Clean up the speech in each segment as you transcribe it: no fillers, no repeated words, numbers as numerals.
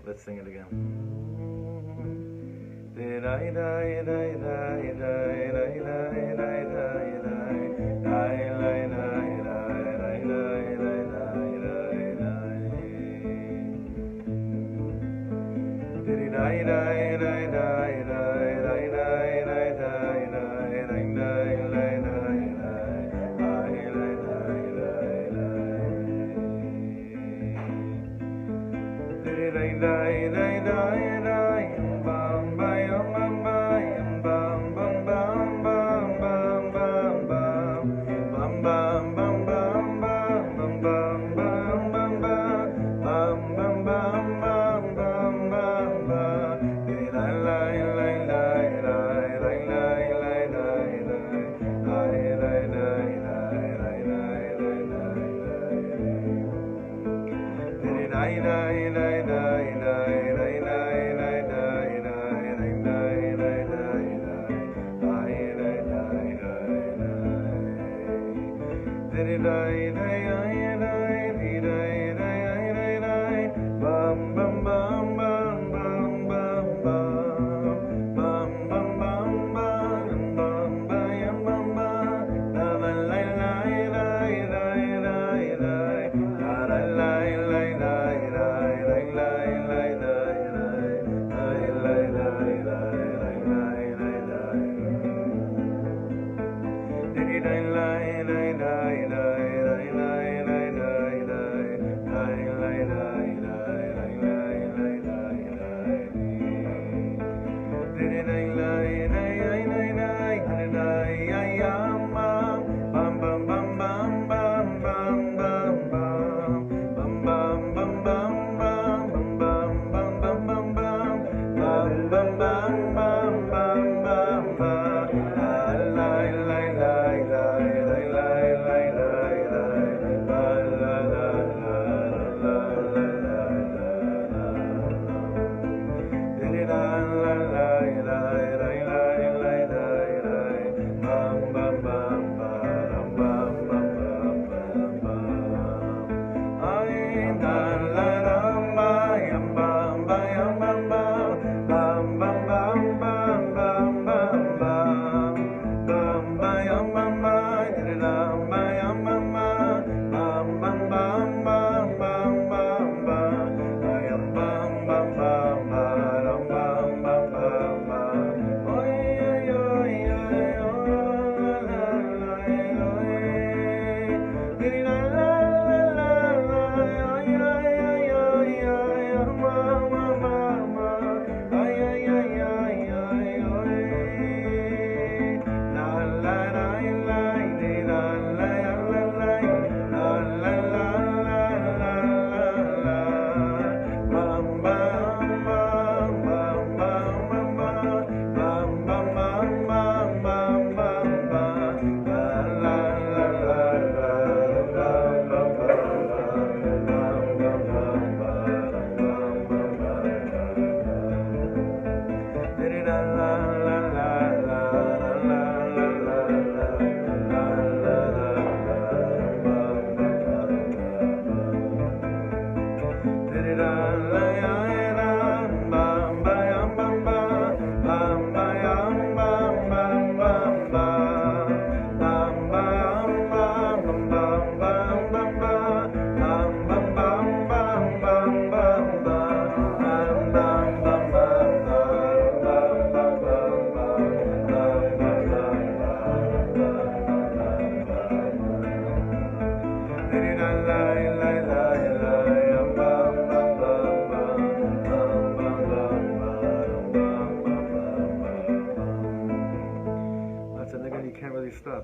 Let's sing it again.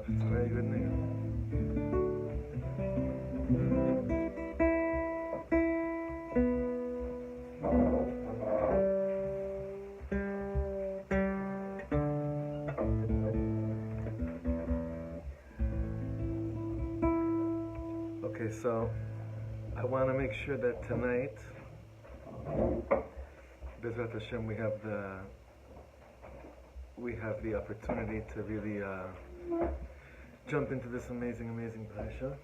It's a very good name. Okay, so I want to make sure that tonight, B'ezrat Hashem, we have the opportunity to really jump into this amazing parasha,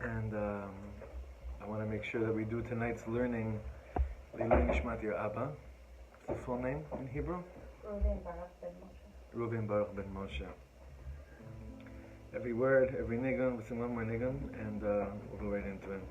and I want to make sure that we do tonight's learning Leilui Nishmat your Abba. What's the full name in Hebrew? Reuven Baruch ben Moshe. Every word, every nigun, we'll sing one more nigun, and we'll go right into it.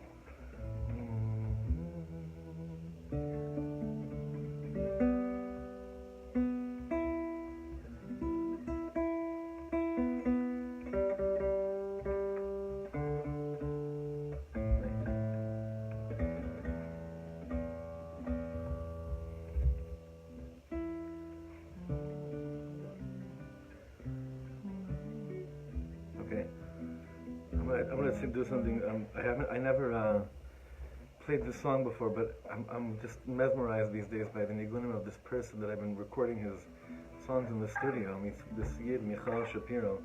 I'm going to do something. I never played this song before, but I'm just mesmerized these days by the nigunim of this person that I've been recording his songs in the studio. This Yid, Michal Shapiro,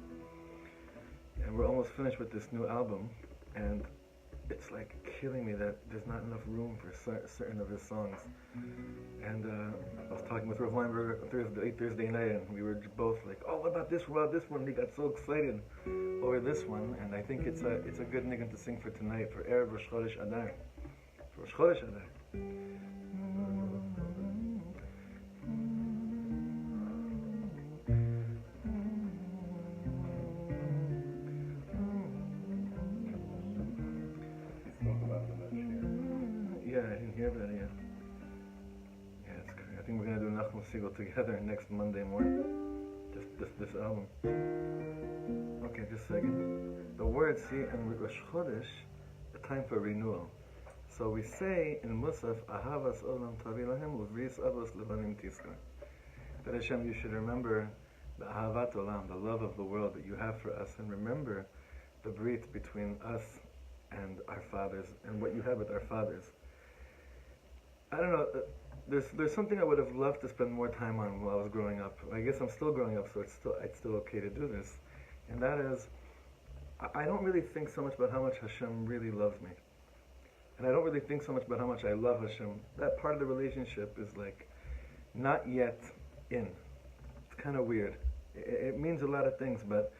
and we're almost finished with this new album, and it's like killing me that there's not enough room for certain of his songs. And I was talking with Rav Weinberger Thursday night, and we were both like, "Oh, what about this? What about this one?" We got so excited over this one, and I think it's a good nigun to sing for tonight, for Erev Rosh Chodesh Adar. For Rosh Chodesh Adar. Yeah, I didn't hear about it yet. Yeah, it's great. I think we're going to do Nachum Siegel together next Monday morning. Just this album. Okay, just a second. The word, see, in Rosh Chodesh, the time for renewal. So we say in Musaf, Ahavas Olam Tavi Lahem Uvris Avos Levanim Tiskar. That Hashem, you should remember the Ahavat Olam, the love of the world that you have for us, and remember the brit between us and our fathers, and what you have with our fathers. I don't know, there's something I would have loved to spend more time on while I was growing up. I guess I'm still growing up, so it's still okay to do this. And that is, I don't really think so much about how much Hashem really loves me. And I don't really think so much about how much I love Hashem. That part of the relationship is like, not yet in. It's kind of weird. It means a lot of things, but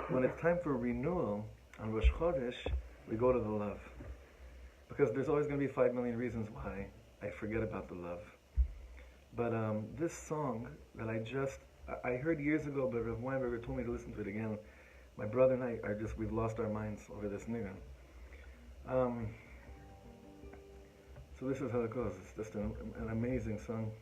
when it's time for renewal, on Rosh Chodesh, we go to the love. Because there's always going to be 5 million reasons why I forget about the love. But this song that I heard years ago, but Rav Weinberger told me to listen to it again. My brother and I we've lost our minds over this nigun. So this is how it goes. It's just an amazing song.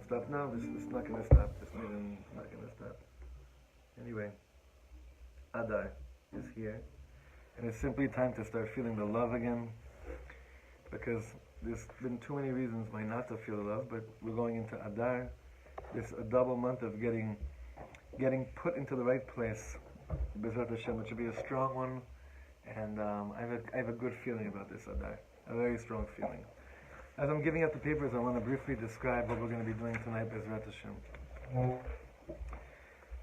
Stop now. This is not going to stop. This meeting is not going to stop. Anyway, Adar is here, and it's simply time to start feeling the love again, because there's been too many reasons why not to feel the love. But we're going into Adar. This a double month of getting put into the right place. B'ezrat Hashem, it should be a strong one, and I have a good feeling about this Adar, a very strong feeling. As I'm giving out the papers, I want to briefly describe what we're going to be doing tonight, B'ezrat Hashem.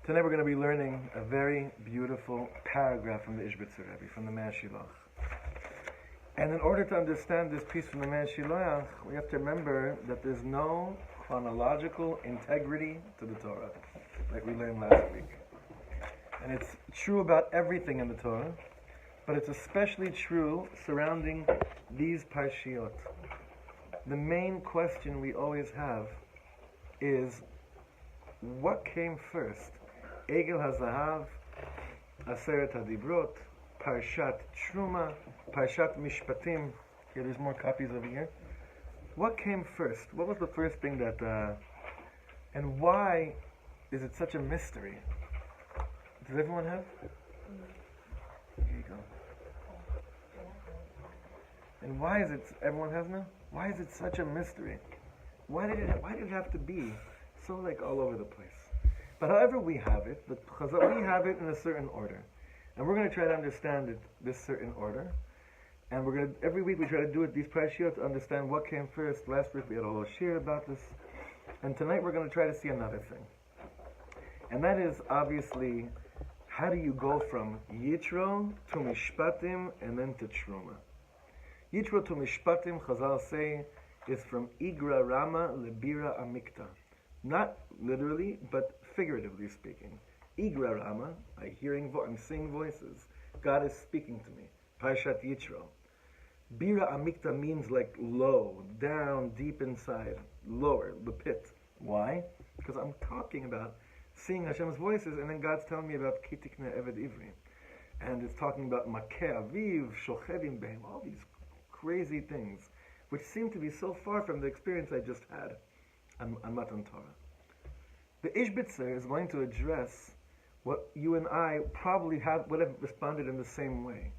Tonight we're going to be learning a very beautiful paragraph from the Rebbe, from the Shilוח. And in order to understand this piece from the Shilוח, we have to remember that there's no chronological integrity to the Torah. like we learned last week. And it's true about everything in the Torah, but it's especially true surrounding these parshiot. The main question we always have is, what came first? Egel HaZahav, Aseret HaDibrot, Parshat Terumah, Parshat Mishpatim. Here, there's more copies over here. What came first? What was the first thing that... and why is it such a mystery? Does everyone have? Here you go. And why is it... Everyone has now? Why is it such a mystery? Why did it have to be so like all over the place? But however we have it, we have it in a certain order. And we're going to try to understand it, this certain order. And we're going to, every week we try to do it, these parshiot, to understand what came first. Last week we had a whole shir about this. And tonight we're going to try to see another thing. And that is obviously, how do you go from Yitro to Mishpatim and then to Terumah? Yitro to Mishpatim, Chazal say, is from Igra Rama Lebira Amikta. Not literally, but figuratively speaking. Igra Rama, I'm seeing voices. God is speaking to me. Parshat Yitro. Bira Amikta means like low, down, deep inside, lower, the pit. Why? Because I'm talking about seeing Hashem's voices, and then God's telling me about Kitikne Eved Ivri. And it's talking about Makeh Aviv, Shochevim Behem, all these crazy things, which seem to be so far from the experience I just had on Matan Torah. The Ishbitzer is going to address what you and I probably would have responded in the same way.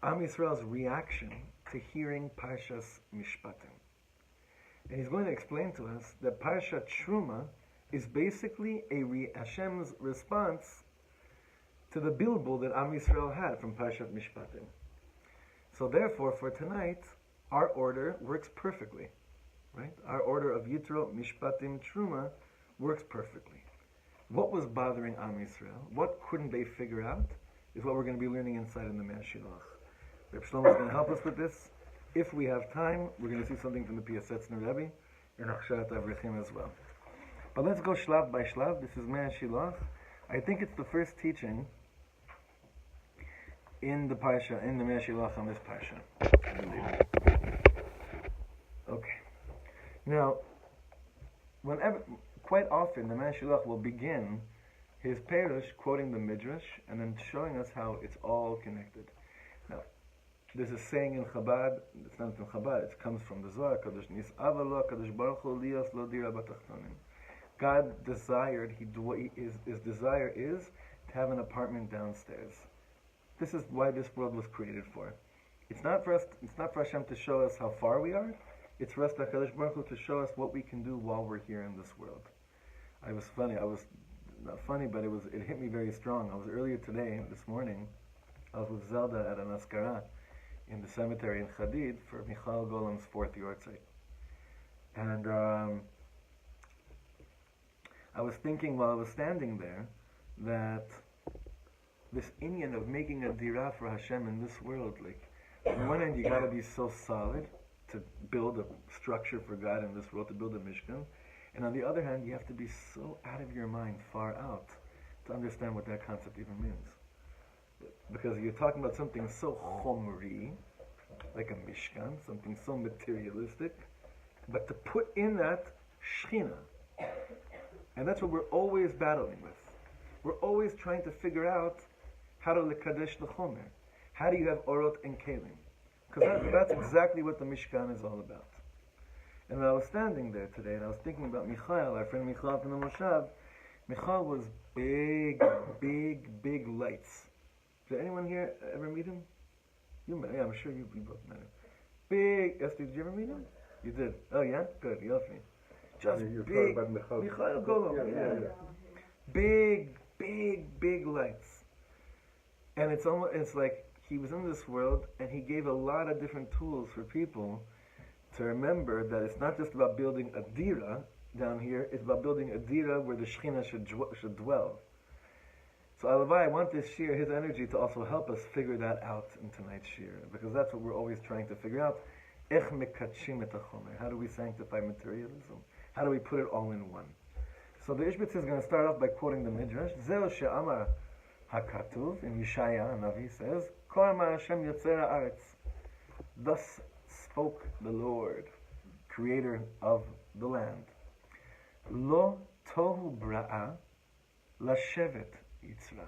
Am Yisrael's reaction to hearing Parshas Mishpatim. And he's going to explain to us that Parshat Terumah is basically Hashem's response to the bilbul that Am Yisrael had from Parshat Mishpatim. So therefore, for tonight, our order works perfectly. Right? Our order of Yitro, Mishpatim, Terumah works perfectly. What was bothering Am Yisrael? What couldn't they figure out? Is what we're going to be learning inside in the Shilach. Reb Shlomo is going to help us with this. If we have time, we're going to see something from the Piasetzner Rebbe and Achsharat Avrechim as well. But let's go shlav by shlav. This is Shilach. I think it's the first teaching in the Parsha, in the Shilach on this Parsha. Okay. Now, quite often, the Shilach will begin his Perush quoting the Midrash and then showing us how it's all connected. Now, there's a saying in Chabad, it's not from Chabad, it comes from the Zohar, Kadosh Nis Avalo, Kadosh Baruch Hu Lios Lo Dira Batachtonim. God desired, his desire is to have an apartment downstairs. This is why this world was created for. It's not for Hashem to show us how far we are. It's for us, HaKadosh Baruch Hu, to show us what we can do while we're here in this world. It hit me very strong. I was earlier today, this morning, I was with Zelda at an askara in the cemetery in Chadid for Michal Golem's 4th Yortzeit. And I was thinking while I was standing there that this inyan of making a dirah for Hashem in this world, like, on one hand you gotta be so solid to build a structure for God in this world, to build a mishkan, and on the other hand you have to be so out of your mind, far out, to understand what that concept even means. Because you're talking about something so chomri, like a mishkan, something so materialistic, but to put in that shechina. And that's what we're always battling with. We're always trying to figure out how to lekadesh the chomer. How do you have orot and kelim? Because that's exactly what the Mishkan is all about. And when I was standing there today, and I was thinking about Michal, our friend Michal from the Moshav, Michal was big lights. Did anyone here ever meet him? Yeah, I'm sure you both met him. Big, Esther, did you ever meet him? You did. Oh yeah? Good, Yofi. Just big, Michal Golom, yeah. Big lights. And it's like, he was in this world, and he gave a lot of different tools for people to remember that it's not just about building a dira down here, it's about building a dira where the Shekhinah should dwell. So Alavai, I want this shir, his energy, to also help us figure that out in tonight's shir, because that's what we're always trying to figure out. Ech mekatshim et hachomer. How do we sanctify materialism? How do we put it all in one? So the Ishbitz is going to start off by quoting the Midrash. Zeo she'amar hakatuv, in Yeshעיה, Navi says, Ko amar Hashem Yotzer הארץ. Thus spoke the Lord, creator of the land. Lo tohu בראה, לשבת, יצרה.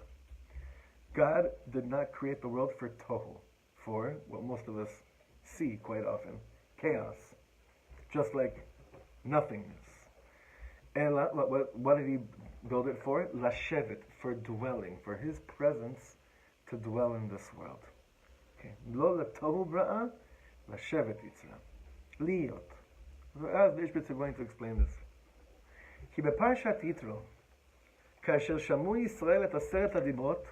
God did not create the world for tohu, for what most of us see quite often, chaos, just like nothingness. And what did he build it for? לשבת, for dwelling, for his presence to dwell in this world. Okay. Lo tohu בראה, לשבת, יצרה. להיות. As the Ishbitz are going to explain this. כי בפרשת יתרו, כאשר שמעו ישראל את עשרת הדברות,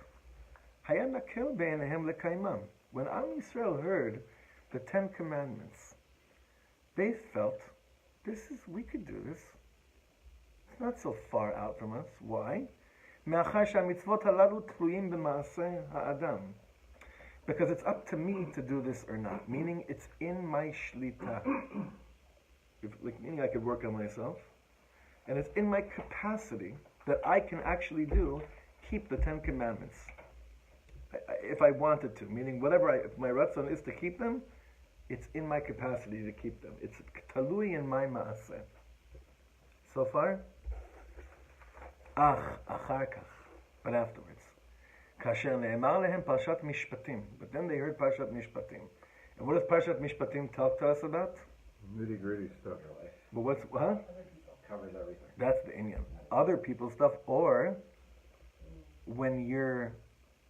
היה נקל בעיניהם לקיימם. When Israel heard the 10 commandments, they felt, we could do this. It's not so far out from us. Why? מאחר שהמצוות הללו תלווים במעשה האדם. Because it's up to me to do this or not. Meaning it's in my shlita. Meaning I could work on myself. And it's in my capacity that I can actually keep the 10 commandments. If I wanted to. Meaning if my Ratzon is to keep them, it's in my capacity to keep them. It's talui in my maase. So far? אחר כך. But afterwards. כאשר נאמר להם פרשת משפטים. But then they heard פרשת משפטים. And what does פרשת משפטים talk to us about? Nitty-gritty stuff. But what's, huh? Covers everything. That's the inyan. Other people's stuff, or when your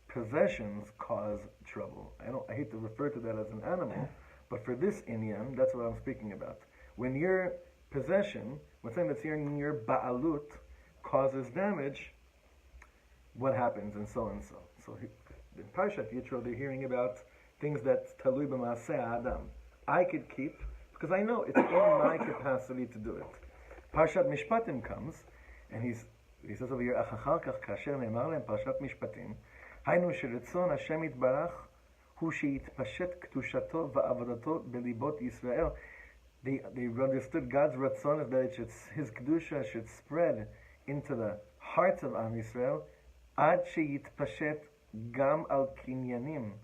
possessions cause trouble. I hate to refer to that as an animal, but for this inyan, that's what I'm speaking about. When your possession, when something that's here in your ba'alut causes damage, what happens, and so and so. So in Parshat Yitro, they're hearing about things that talui במעשה האדם. I could keep, because I know it's in my capacity to do it. Parshat Mishpatim comes, and he says over here, אחר כך כאשר נאמר להם פרשת משפטים, היינו שרצון השם יתברך הוא שיתפשט קדושתו ועבודתו בליבות ישראל. They understood God's רצון is that his kedusha should spread into the hearts of Am Yisrael, עד שיתפשט גם על קניינים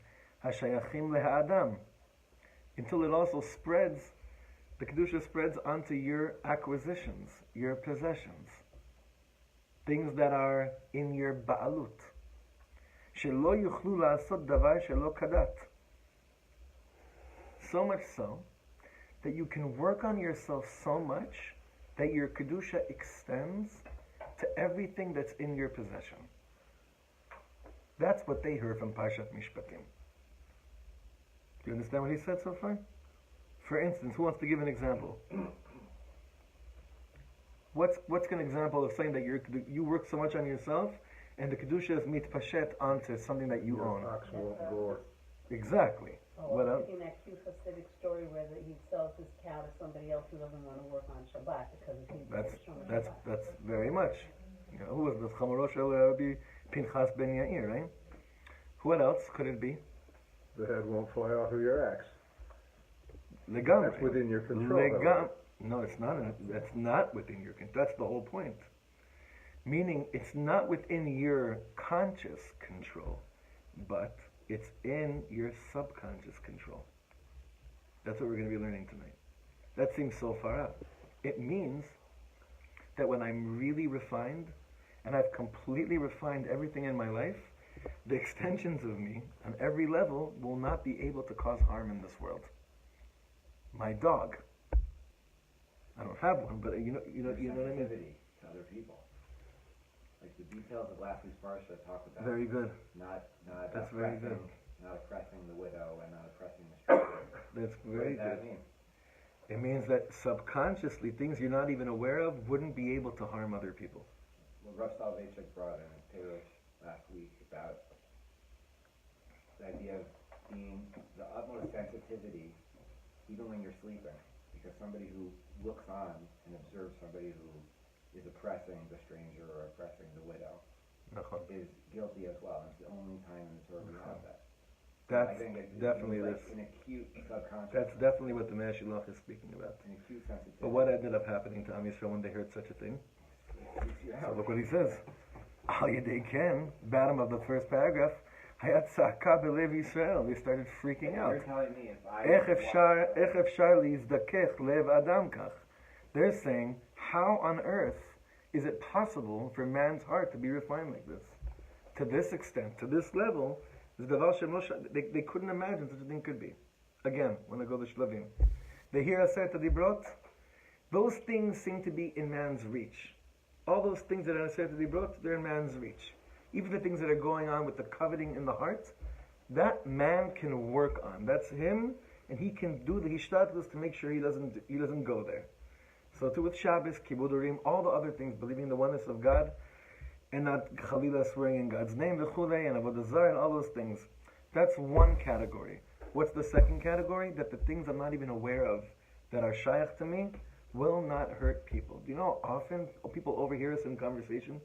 השייכים להאדם. Until it also spreads, the kedusha spreads onto your acquisitions, your possessions, things that are in your ba'alut. שלא יוכלו לעשות דבר שלא כדת. So much so that you can work on yourself so much that your kedusha extends to everything that's in your possession. That's what they heard from Parshat Mishpatim. Do you understand what he said so far? For instance, who wants to give an example? What's an example of saying that you work so much on yourself and the kedusha is mitpashet onto something that you own? Ox won't gore. Exactly. What else? In that cute Hasidic story where he sells his cow to somebody else who doesn't want to work on Shabbat because that's very much. Who was this? Chamoro shel Rabbi Pinchas ben Yair, right? What else could it be? The head won't fly off of your axe. Legamri. That's within your control. No, it's not. That's not within your control. That's the whole point. Meaning, it's not within your conscious control, but it's in your subconscious control. That's what we're going to be learning tonight. That seems so far out. It means that when I'm really refined, and I've completely refined everything in my life, the extensions of me on every level will not be able to cause harm in this world. My dog. I don't have one, but you know what I mean? To other people. Like the details of last week's parsha talk about. Very good. Not That's very good. Not oppressing the widow and not oppressing the stranger. That's very good. What does that mean? It means that subconsciously things you're not even aware of wouldn't be able to harm other people. Well, Rav Soloveitchik brought in a Perush last week about the idea of being the utmost sensitivity even when you're sleeping, because somebody who looks on and observes somebody who is oppressing the stranger or oppressing the widow is guilty as well. It's the only time in the Torah we have that. That's I think it's definitely like this. an acute subconscious. That's definitely what the Ashilach is speaking about. An acute sensitivity. But what ended up happening to Am Yisrael when they heard such a thing? It So look what he says. Al Yedei Ken, bottom of the first paragraph, Hayat Tzaka Belev Yisrael. They started freaking out. You're telling me if I Ech efshar lizdakech lev adam kach. They're saying, how on earth is it possible for man's heart to be refined like this? To this extent, to this level, they couldn't imagine such a thing could be. Again, when I go to tלווים, they hear עשרת, הדברות. Those things seem to be in man's reach. All those things that are עשרת, הדברות, they're in man's reach. Even the things that are going on with the coveting in the heart, that man can work on. That's him, and he can do the hishtadlus to make sure he doesn't go there. So too with Shabbos, Kibud Urim, all the other things, believing in the oneness of God, and not Chalila swearing in God's name, V'chulei, and Avodah Zarah, and all those things. That's one category. What's the second category? That the things I'm not even aware of that are shaykh to me will not hurt people. Do you know how often people overhear us in conversation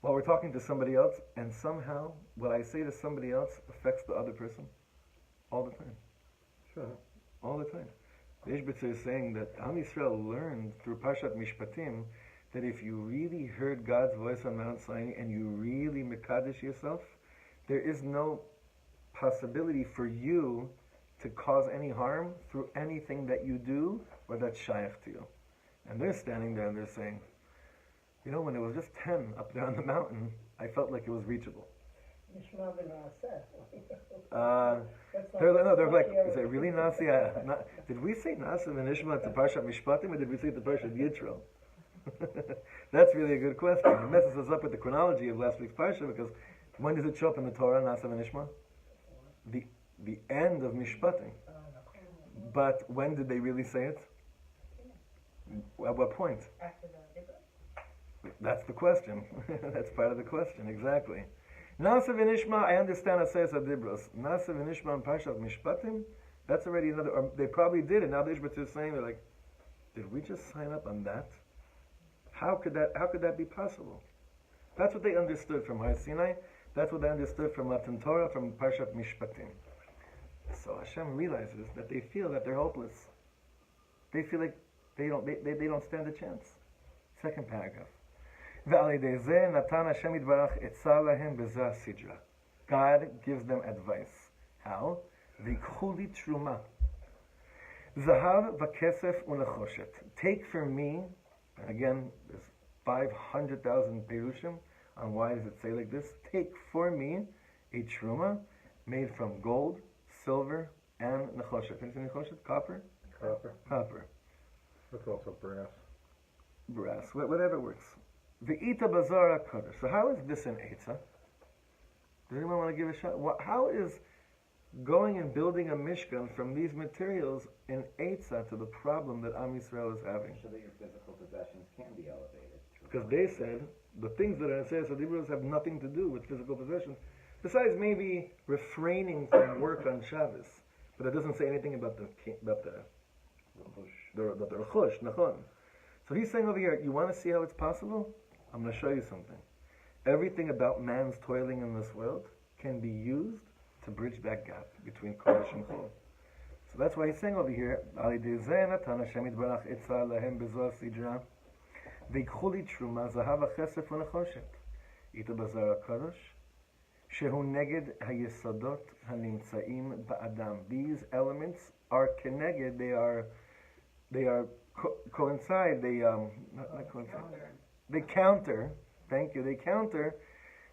while we're talking to somebody else, and somehow what I say to somebody else affects the other person? All the time. Sure. All the time. The Ishbitzer is saying that Am Yisrael learned through Parshat Mishpatim that if you really heard God's voice on Mount Sinai and you really mekadesh yourself, there is no possibility for you to cause any harm through anything that you do or that's shaykh to you. And they're standing there and they're saying, you know, when it was just 10 up there on the mountain, I felt like it was reachable. They're like, is it really Nasi? Did we say Nasi v'nishma to Parshat Mishpatim, or did we say to Parshat Yitro? That's really a good question. It messes us up with the chronology of last week's Parsha, because when does it show up in the Torah, Nasi v'nishma? The end of Mishpatim. But when did they really say it? At what point? After the Dibra? That's the question. That's part of the question, exactly. Nasa v'nishma, I understand Asayas Adibros. Nasa v'nishma and Parshat Mishpatim, that's already another, or they probably did it. Now the Ishbitzer is saying, they're like, did we just sign up on that? How could that be possible? That's what they understood from Har Sinai. That's what they understood from Matan Torah, from Parshat Mishpatim. So Hashem realizes that they feel that they're hopeless. They feel like they don't stand a chance. Second paragraph. God gives them advice. How? V'ikhu Terumah. Zahav v'kesef u'nechoshet. Take for me, and again, there's 500,000 perushim on why does it say like this. Take for me a Terumah made from gold, silver, and nechoshet. Can you say nechoshet? Copper? Copper. That's also brass. Brass, whatever works. V'ita bazara kodesh. So how is this an Eitzah? Does anyone want to give a shot? How is going and building a Mishkan from these materials an Eitzah to the problem that Am Yisrael is having? So that your physical possessions can be elevated. Because they said the things that are in Aseret Adibros have nothing to do with physical possessions, besides maybe refraining from work on Shabbos. But it doesn't say anything about the Rechush, Nachon. So he's saying over here, you want to see how it's possible? I'm going to show you something. Everything about man's toiling in this world can be used to bridge that gap between Kodesh and Chol. So that's why he's saying over here, ויקחו תרומה, זהב הכסף ונחושת. איתו בזר הקדוש, שהוא נגד היסודות הנמצאים באדם. These elements are connected, they are coincide, they counter, thank you, they counter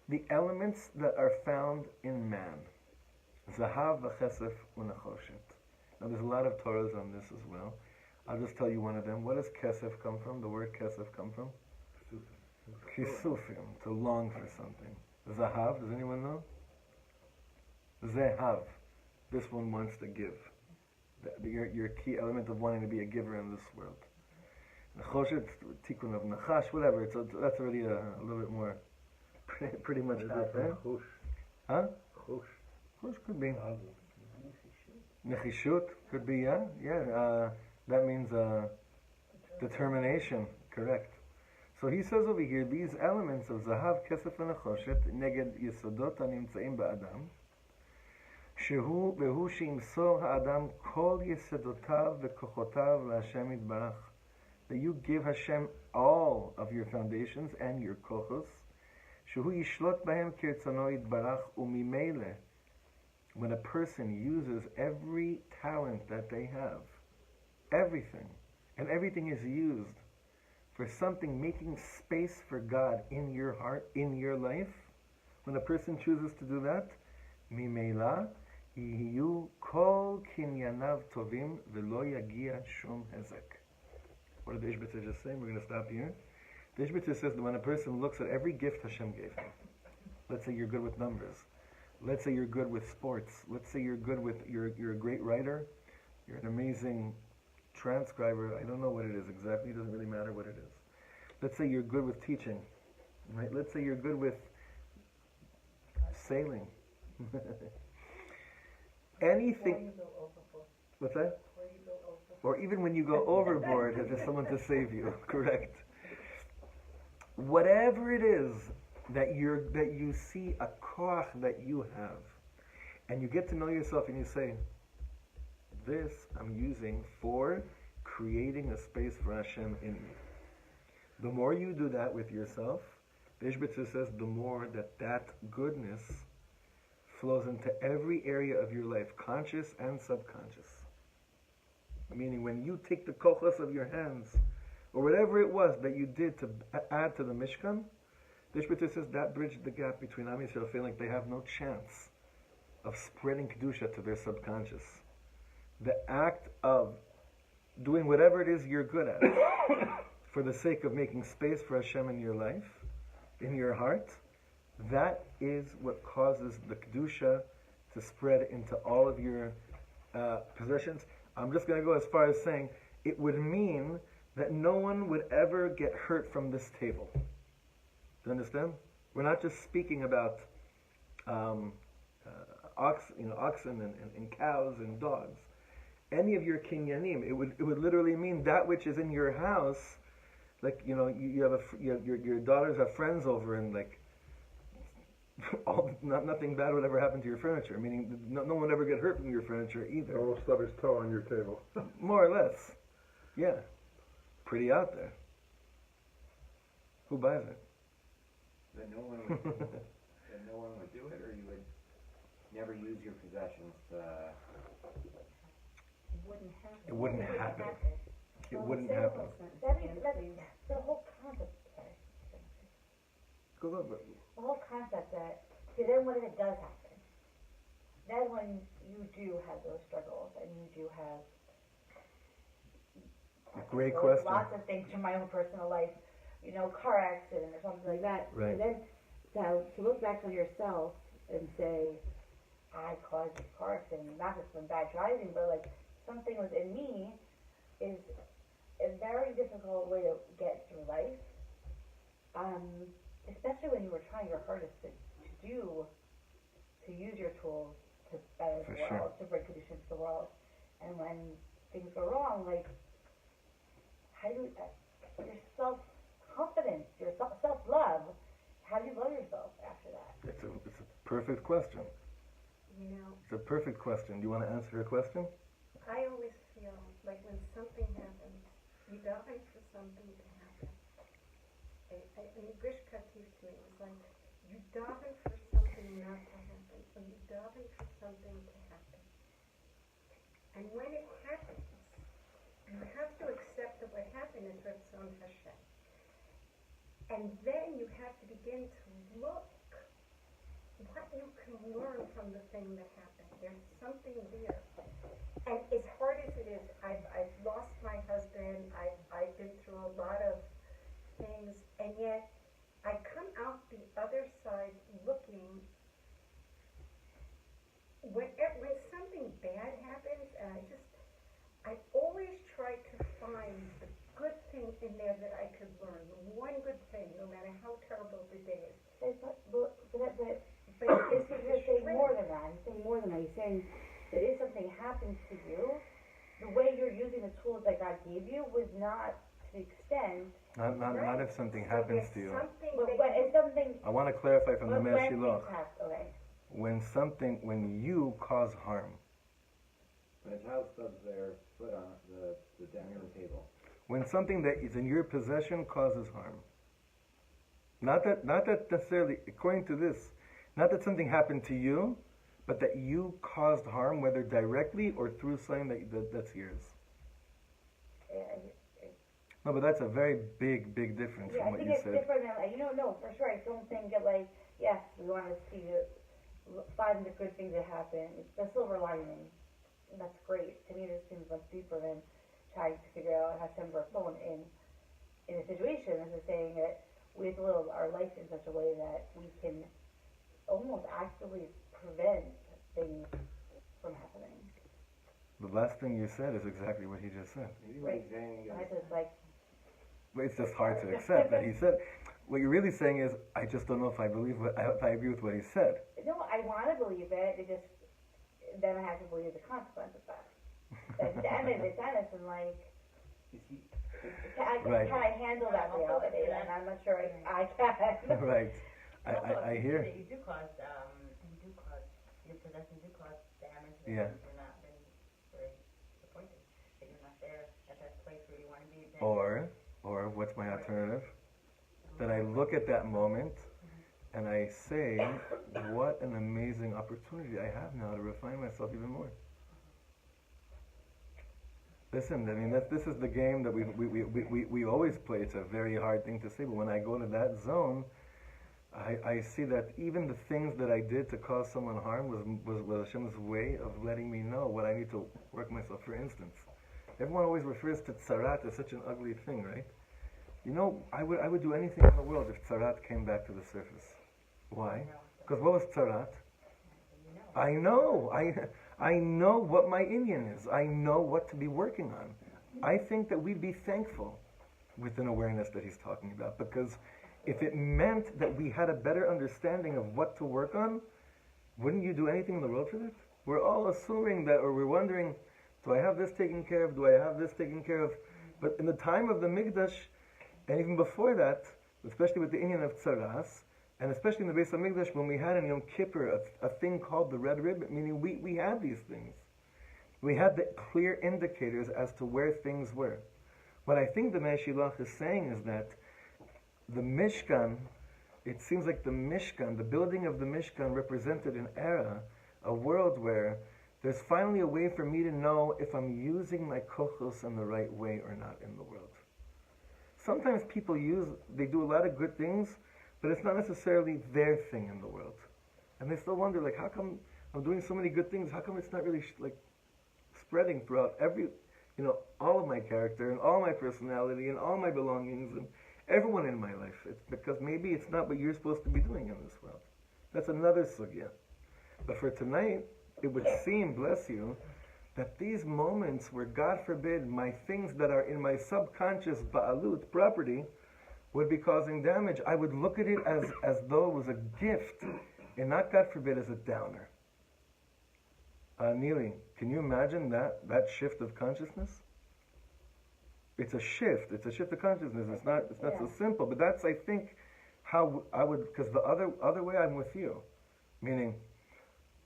the elements that are found in man. Zahav v'chesef u'nechoshet. Now there's a lot of Torahs on this as well. I'll just tell you one of them. What does kesef come from? The word kesef come from? Kisufim, to long for something. Zahav, does anyone know? Zehav, this one wants to give. Your key element of wanting to be a giver in this world. Nechoshet, tikkun of nachash, whatever. That's already a little bit more, pretty much that. Huh? Chush could be. Nechishut could be, yeah. That means determination, correct. So he says over here, these elements of zahav, kesef, and nechoshet, neged yesodot hanimtzaim ba'adam, shehu vehu sheimsor ha'adam kol yesodotav vekochotav la'Hashem yitbarach. that you give Hashem all of your foundations and your kochos, shehu yishlot bahem kirtzono yitbarach umimele. When a person uses every talent that they have, everything, and everything is used for something, making space for God in your heart, in your life, when a person chooses to do that, mimela yihiyu kol kinyanav tovim velo yagia shum hezek. What did the Ishbitzer just say? We're going to stop here. The Ishbitzer says that when a person looks at every gift Hashem gave him, let's say you're good with numbers, let's say you're good with sports, let's say you're good with, you're a great writer, you're an amazing transcriber, I don't know what it is exactly, it doesn't really matter what it is. Let's say you're good with teaching, right? Let's say you're good with sailing. Anything. What's that? Or even when you go overboard, there's someone to save you. Correct. Whatever it is that you see a koach that you have, and you get to know yourself, and you say, "This I'm using for creating a space for Hashem in me." The more you do that with yourself, the Ishbitzer says, the more that goodness flows into every area of your life, conscious and subconscious. Meaning when you take the kochos of your hands, or whatever it was that you did to add to the Mishkan, the Ishbitzer says that bridged the gap between Am Yisrael feeling like they have no chance of spreading Kedusha to their subconscious. The act of doing whatever it is you're good at, for the sake of making space for Hashem in your life, in your heart, that is what causes the Kedusha to spread into all of your possessions. I'm just going to go as far as saying it would mean that no one would ever get hurt from this table. Do you understand? We're not just speaking about oxen and cows and dogs. Any of your kinyanim, it would literally mean that which is in your house. Like, you have your daughters have friends over, and like nothing bad would ever happen to your furniture. Meaning, no one would ever get hurt from your furniture either. No one stub his toe on your table. More or less, yeah. Pretty out there. Who buys it? That no one would do it, or you would never use your possessions to. It wouldn't happen. It wouldn't happen. That's the whole concept. Sorry. Go on. The whole concept that, then when it does happen, then when you do have those struggles and you do have great question. Lots of things from my own personal life, car accident or something like that. Right. And then to look back on yourself and say, I caused this car accident, not just from bad driving, but like something within me is a very difficult way to get through life. Especially when you were trying your hardest to use your tools to better the world, to bring conditions to the world. And when things go wrong, like, how do your self-confidence, your self-love, how do you love yourself after that? It's a perfect question. It's a perfect question. Do you want to answer her question? I always feel like when something happens, you daven for something to happen. A Grish Katif to me was like, you daven for something not to happen, or you daven for something to happen. And when it happens, you have to accept that what happened is Shrtzon Hashem. And then you have to begin to look what you can learn from the thing that happened. There's something there. And as hard as it is, I've lost my husband, I've been through a lot of things, and yet I come out the other side looking, when something bad happens, and I always try to find the good thing in there that I could learn, one good thing, no matter how terrible the day is. But you're saying more than that. You're saying more than that. You're saying that if something happens to you, the way you're using the tools that God gave you was not to the extent. Not if something happens to you. But if something. I want to clarify from the Meshilach. Okay. When you cause harm. When a child stubs their foot on the dining room table. when something that is in your possession causes harm. Not that necessarily, according to this, not that something happened to you, but that you caused harm, whether directly or through something that's yours. No, but that's a very big difference from what you said. Yeah, I think it's different than, no, for sure. I don't think that, yes, we want to find the good things that happen. It's the silver lining. And that's great. To me, this seems much deeper than trying to figure out how to work in a situation. This is saying that we have to live our life in such a way that we can almost actively prevent things from happening. The last thing you said is exactly what he just said. Right. I just It's just hard to accept that he said. What you're really saying is, I just don't know if I agree with what he said. No, I want to believe it. Then I have to believe the consequence of that. Damn it, it's honest and can I handle that reality? And I'm not sure I can. Right. I hear. You do cause your possession do cause damage. Yeah. You're not very disappointed that you're not there at that place where you want to be. Or what's my alternative? That I look at that moment and I say, what an amazing opportunity I have now to refine myself even more. Listen, I mean, this is the game that we always play. It's a very hard thing to say, but when I go to that zone, I see that even the things that I did to cause someone harm was Hashem's way of letting me know what I need to work myself. For instance, everyone always refers to tzara'at as such an ugly thing, right? I would do anything in the world if tzara'at came back to the surface. Why? Because what was tzara'at? I know what my inyan is. I know what to be working on. I think that we'd be thankful with an awareness that he's talking about, because if it meant that we had a better understanding of what to work on, wouldn't you do anything in the world for that? We're all assuming that, or we're wondering, do I have this taken care of? Do I have this taken care of? But in the time of the Mikdash, and even before that, especially with the inyan of tzaras, and especially in the Beis HaMikdash, when we had in Yom Kippur a thing called the red ribbon, meaning we had these things. We had the clear indicators as to where things were. What I think the Shilach is saying is that the Mishkan, it seems like the Mishkan, the building of the Mishkan represented an era, a world where there's finally a way for me to know if I'm using my kochos in the right way or not in the world. Sometimes people they do a lot of good things, but it's not necessarily their thing in the world. And they still wonder, how come I'm doing so many good things, how come it's not really spreading throughout all of my character and all my personality and all my belongings and everyone in my life? It's because maybe it's not what you're supposed to be doing in this world. That's another sugya. But for tonight, it would seem, bless you, that these moments where, God forbid, my things that are in my subconscious ba'alut, property, would be causing damage, I would look at it as though it was a gift, and not, God forbid, as a downer. Neely, can you imagine that shift of consciousness? It's a shift of consciousness. It's not so simple, but that's, I think, how I would, because the other way I'm with you, meaning,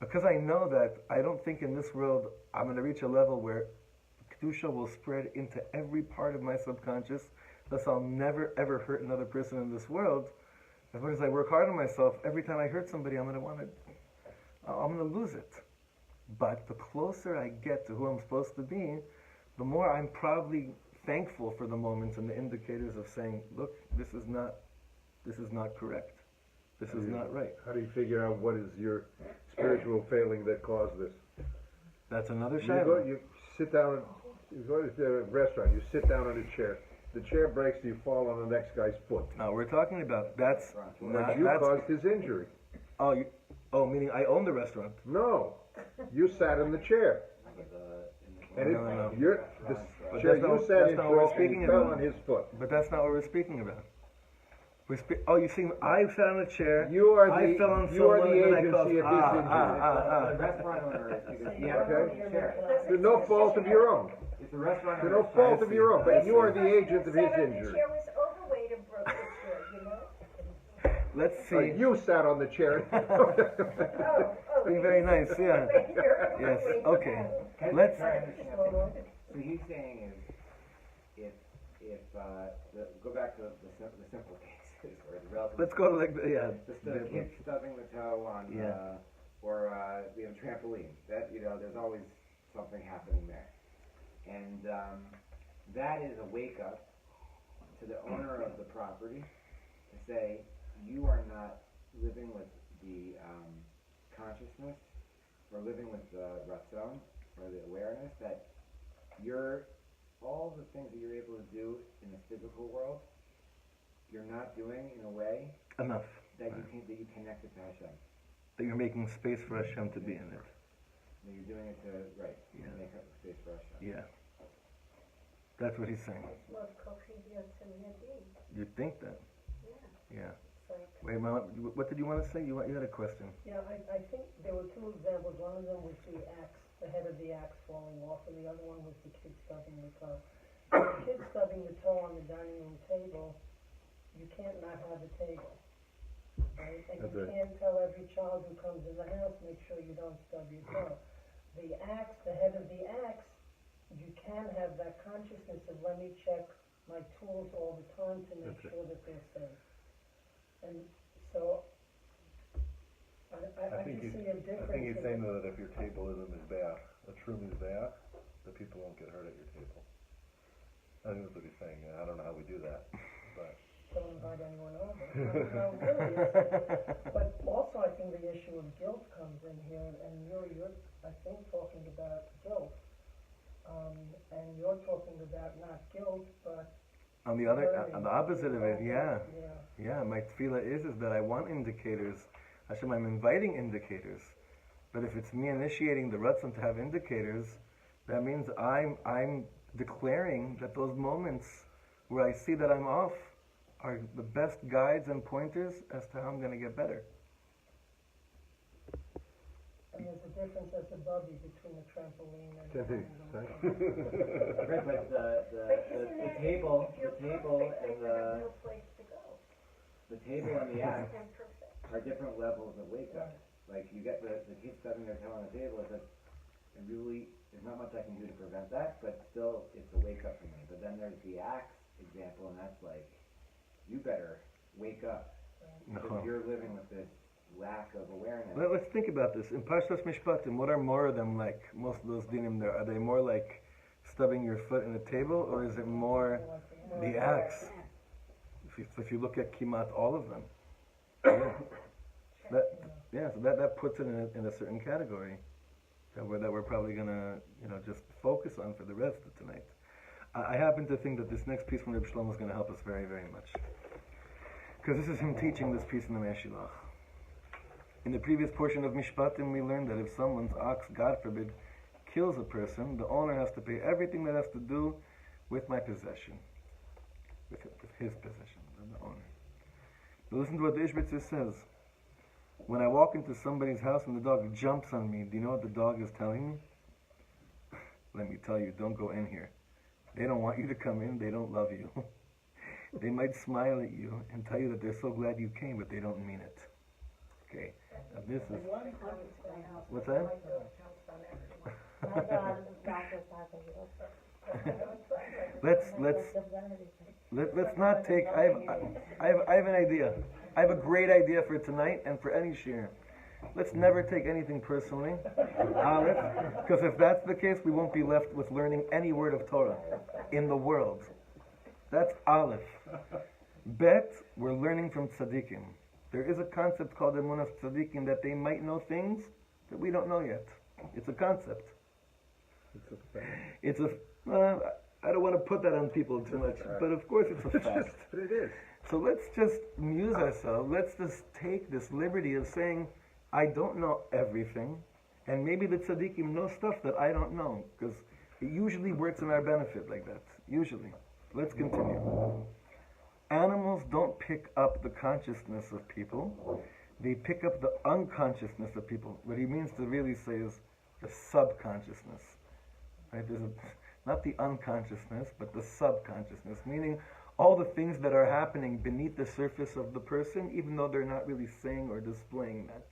because I know that I don't think in this world I'm going to reach a level where Kedusha will spread into every part of my subconscious, thus I'll never ever hurt another person in this world. As much as I work hard on myself, every time I hurt somebody, I'm going to lose it. But the closer I get to who I'm supposed to be, the more I'm probably thankful for the moments and the indicators of saying, look, this is not correct. This is not right. How do you figure out what is your spiritual failing that caused this? That's another shayla. You sit down, you go to the restaurant, you sit down on a chair. The chair breaks, you fall on the next guy's foot. No, we're talking about that's not. You caused his injury. Meaning I own the restaurant. No, you sat in the chair. And No. the chair you sat in fell on his foot. But that's not what we're speaking about. You see, I sat on a chair. I fell on you are someone the and I agency caused, of his injury. The restaurant owner is because he has Okay. a chair. There's no fault of your own. It's the restaurant There's owner's no fault of your own, but you are the agent of his The injury. chair was overweight and broke the chair, Let's see. You sat on the chair. Being very nice, yeah. Yes, okay. Let's. So he's saying is, go back to the simple cases where it's relatively. Let's go to like The kid stubbing the toe on, or we have a trampoline. That there's always something happening there, and that is a wake up to the owner of the property to say you are not living with the consciousness or living with the ratzon or the awareness that all the things that you're able to do in the physical world, you're not doing in a way enough that you connect it to Hashem. That you're making space for Hashem to be in it. That you're doing it to make up space for Hashem. Yeah. That's what he's saying. You'd think that. Yeah. Wait, Mama, what did you want to say? You had a question. Yeah, I think there were two examples. One of them was the head of the axe falling off, and the other one was the kid stubbing the toe. The kid stubbing the toe on the dining room table, you can't not have a table. Right? And you can't tell every child who comes in the house, make sure you don't stub your toe. The head of the axe, you can have that consciousness of let me check my tools all the time to make sure that they're safe. And so I can see a difference. I think he's saying that if your table is a mizbeach, a true mizbeach, the people won't get hurt at your table. I think that's what he's saying. I don't know how we do that, but don't invite anyone over. No, really, but also I think the issue of guilt comes in here, and you're I think talking about guilt, and you're talking about not guilt, but on the opposite of it, yeah. My tefillah is that I want indicators. Hashem, I'm inviting indicators, but if it's me initiating the ratzon to have indicators, that means I'm declaring that those moments where I see that I'm off are the best guides and pointers as to how I'm going to get better. And there's a difference as a bubby between a trampoline and but the table and the axe are different levels of wake up. Like you get the kid stubbing their toe on the table, it's like there's not much I can do to prevent that, but still it's a wake up for me. But then there's the axe example, and that's like you better wake up because you're living with this lack of awareness. Well, let's think about this. In Parshas Mishpatim, what are more of them like? Most of those dinim there, are they more like stubbing your foot in a table, or is it more the axe? If you look at Kimat, all of them. So that puts it in a certain category that we're probably gonna just focus on for the rest of tonight. I happen to think that this next piece from Reb Shlomo is going to help us very, very much, because this is him teaching this piece in the Shilach. In the previous portion of Mishpatim, we learned that if someone's ox, God forbid, kills a person, the owner has to pay everything that has to do with my possession, with his possession, the owner. But listen to what the Ishbitzer says. When I walk into somebody's house and the dog jumps on me, do you know what the dog is telling me? Let me tell you, don't go in here. They don't want you to come in, they don't love you. They might smile at you and tell you that they're so glad you came, but they don't mean it. Okay, now this is... What's that? Let's not take... I have an idea. I have a great idea for tonight and for any shir. Let's never take anything personally, Aleph, because if that's the case, we won't be left with learning any word of Torah in the world. That's Aleph. Bet, we're learning from tzaddikim. There is a concept called emunah tzaddikim, that they might know things that we don't know yet. It's a concept. It's a I don't want to put that on people too much, but of course it's a fact. But it is. So let's just amuse ourselves. Let's just take this liberty of saying, I don't know everything, and maybe the tzaddikim know stuff that I don't know, because it usually works in our benefit like that. Usually. Let's continue. Animals don't pick up the consciousness of people. They pick up the unconsciousness of people. What he means to really say is the subconsciousness. Right? Not the unconsciousness, but the subconsciousness, meaning all the things that are happening beneath the surface of the person, even though they're not really saying or displaying that.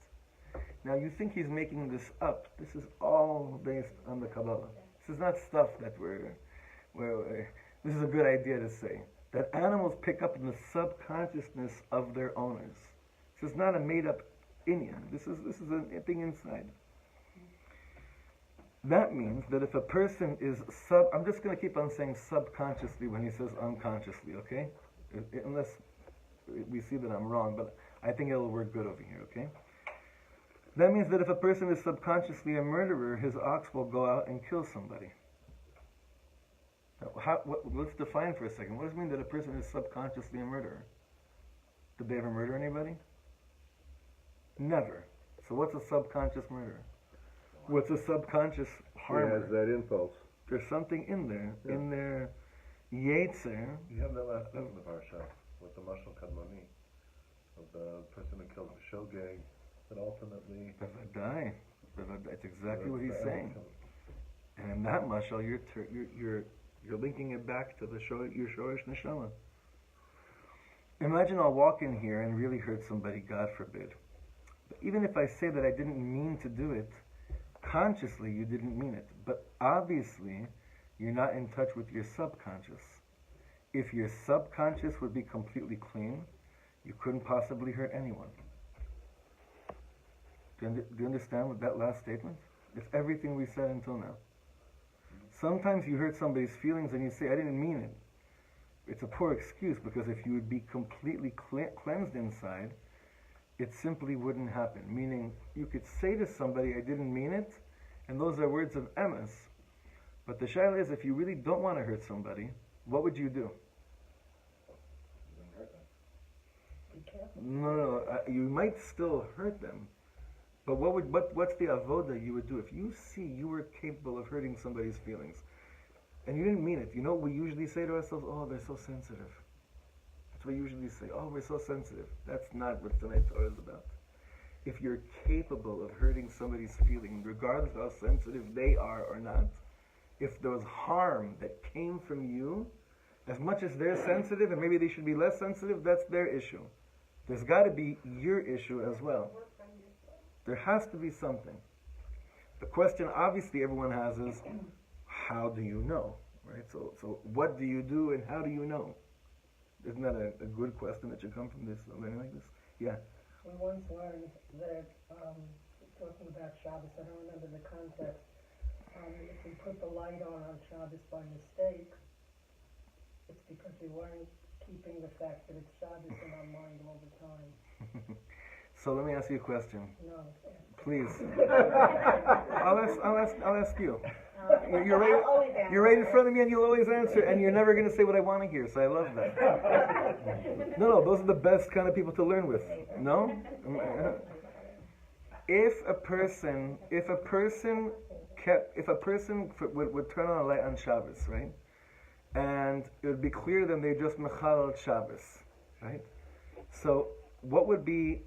Now you think he's making this up. This is all based on the Kabbalah. This is not stuff that we're this is a good idea to say, that animals pick up in the subconsciousness of their owners. This is not a made-up Indian. This is a thing inside. That means that if a person is I'm just going to keep on saying subconsciously when he says unconsciously, okay? Unless we see that I'm wrong, but I think it'll work good over here, okay? That means that if a person is subconsciously a murderer, his ox will go out and kill somebody. Now, let's define for a second. What does it mean that a person is subconsciously a murderer? Did they ever murder anybody? Never. So what's a subconscious murderer? What's a subconscious harmer? He has that impulse. There's something in there, in their yetzer. You have that last bit in the parsha with the mashal kadmoni of the person who killed the shogeg, that ultimately. Bevadai. That's exactly what he's saying. And in that mashal, you're linking it back to your shorish neshama. Imagine I'll walk in here and really hurt somebody, God forbid. But even if I say that I didn't mean to do it, consciously you didn't mean it. But obviously, you're not in touch with your subconscious. If your subconscious would be completely clean, you couldn't possibly hurt anyone. Do you understand what that last statement? It's everything we said until now. Sometimes you hurt somebody's feelings and you say, I didn't mean it. It's a poor excuse, because if you would be completely cleansed inside, it simply wouldn't happen. Meaning, you could say to somebody, I didn't mean it, and those are words of emes. But the shaila is, if you really don't want to hurt somebody, what would you do? No, you might still hurt them. But what's the avoda you would do if you see you were capable of hurting somebody's feelings and you didn't mean it? You know what we usually say to ourselves? Oh, they're so sensitive. That's what we usually say. Oh, we're so sensitive. That's not what tonight's Torah is about. If you're capable of hurting somebody's feelings, regardless of how sensitive they are or not, if there was harm that came from you, as much as they're sensitive and maybe they should be less sensitive, that's their issue. There's got to be your issue as well. There has to be something. The question obviously everyone has is, how do you know? Right? So what do you do and how do you know? Isn't that a good question that should come from this learning like this? Yeah. We once learned that, talking about Shabbos, I don't remember the context, if we put the light on Shabbos by mistake, it's because we weren't keeping the fact that it's Shabbos in our mind all the time. So let me ask you a question. No. Please. I'll ask you. You're right in front of me and you'll always answer, and you're never going to say what I want to hear, so I love that. No, those are the best kind of people to learn with. No? If a person would turn on a light on Shabbos, right? And it would be clear then they just mechalel Shabbos, right? So what would be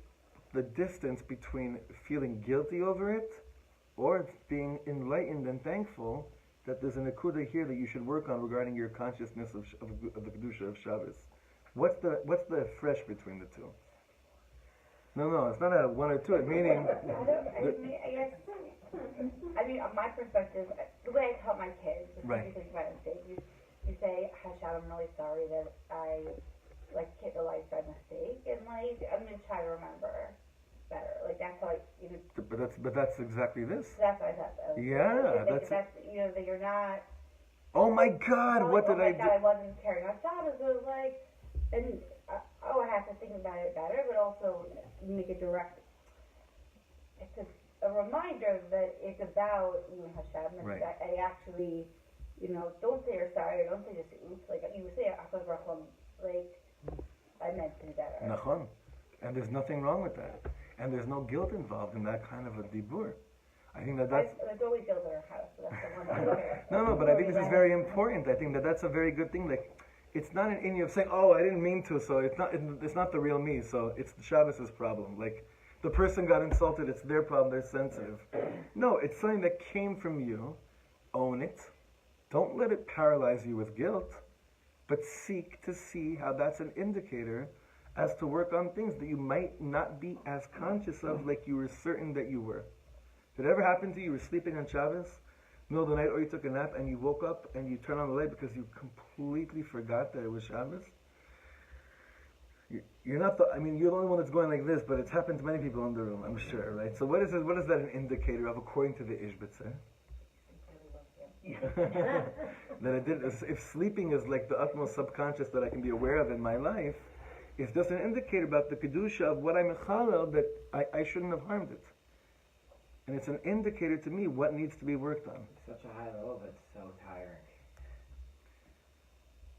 the distance between feeling guilty over it or being enlightened and thankful that there's an akuda here that you should work on regarding your consciousness of the kedusha of Shabbos? What's the fresh between the two? No, it's not a one or two. Meaning, my perspective, the way I taught my kids, is right. You think about mistake. You say, Hashem, I'm really sorry that I hit the light by mistake, and I'm gonna try to remember better. That's how But that's exactly this. That's what I thought. Yeah, that's that you're not. Oh my God! What did I do? I wasn't carrying on Shabbos. It was I have to think about it better, but also make it direct. It's a reminder that it's about you and Hashem, and right. that I actually, don't say you're sorry, or don't say just oops. You say, I meant to do better. Nachon. And there's nothing wrong with that. And there's no guilt involved in that kind of a dibur. I think that's... There's always guilt in our house, so that's the one. No, but I think this is very important. I think that's a very good thing. It's not an inyan of saying, oh, I didn't mean to, so it's not the real me, so it's the Shabbos' problem. The person got insulted, it's their problem, they're sensitive. No, it's something that came from you. Own it. Don't let it paralyze you with guilt, but seek to see how that's an indicator as to work on things that you might not be as conscious of like you were certain that you were. Did it ever happen to you? You were sleeping on Shabbos, middle of the night, or you took a nap and you woke up and you turned on the light because you completely forgot that it was Shabbos. You're not the, I mean, you're the only one that's going like this, but it's happened to many people in the room, I'm sure, right? So what is that an indicator of, according to the Ishbitzer? That it did, if sleeping is like the utmost subconscious that I can be aware of in my life, it's just an indicator about the kedusha of what I'm mechalel, that I shouldn't have harmed it. And it's an indicator to me what needs to be worked on. It's such a high level, but it's so tiring.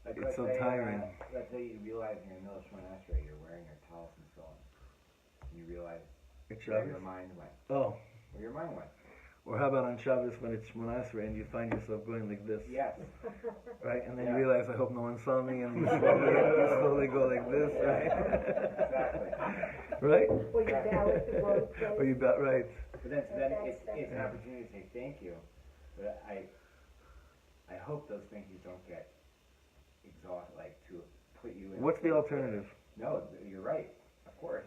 Like, It's so tiring. Let's say you realize you're in the middle of Shemona Esrei, you're wearing your talis and so on. And you realize It's where Shabbos? your mind went. Oh. Where your mind went. Or how about on Shabbos when it's Shemona Esrei and you find yourself going like this? Yes. Right? And then Yeah. you realize, I hope no one saw me, and you slowly go like this, right? Exactly. Right? Or you bow at the wrong place. Or you bet, right. But then it's an opportunity to say thank you. But I hope those thank yous don't get exhausted, like to put you in. What's the alternative? No, you're right. Of course,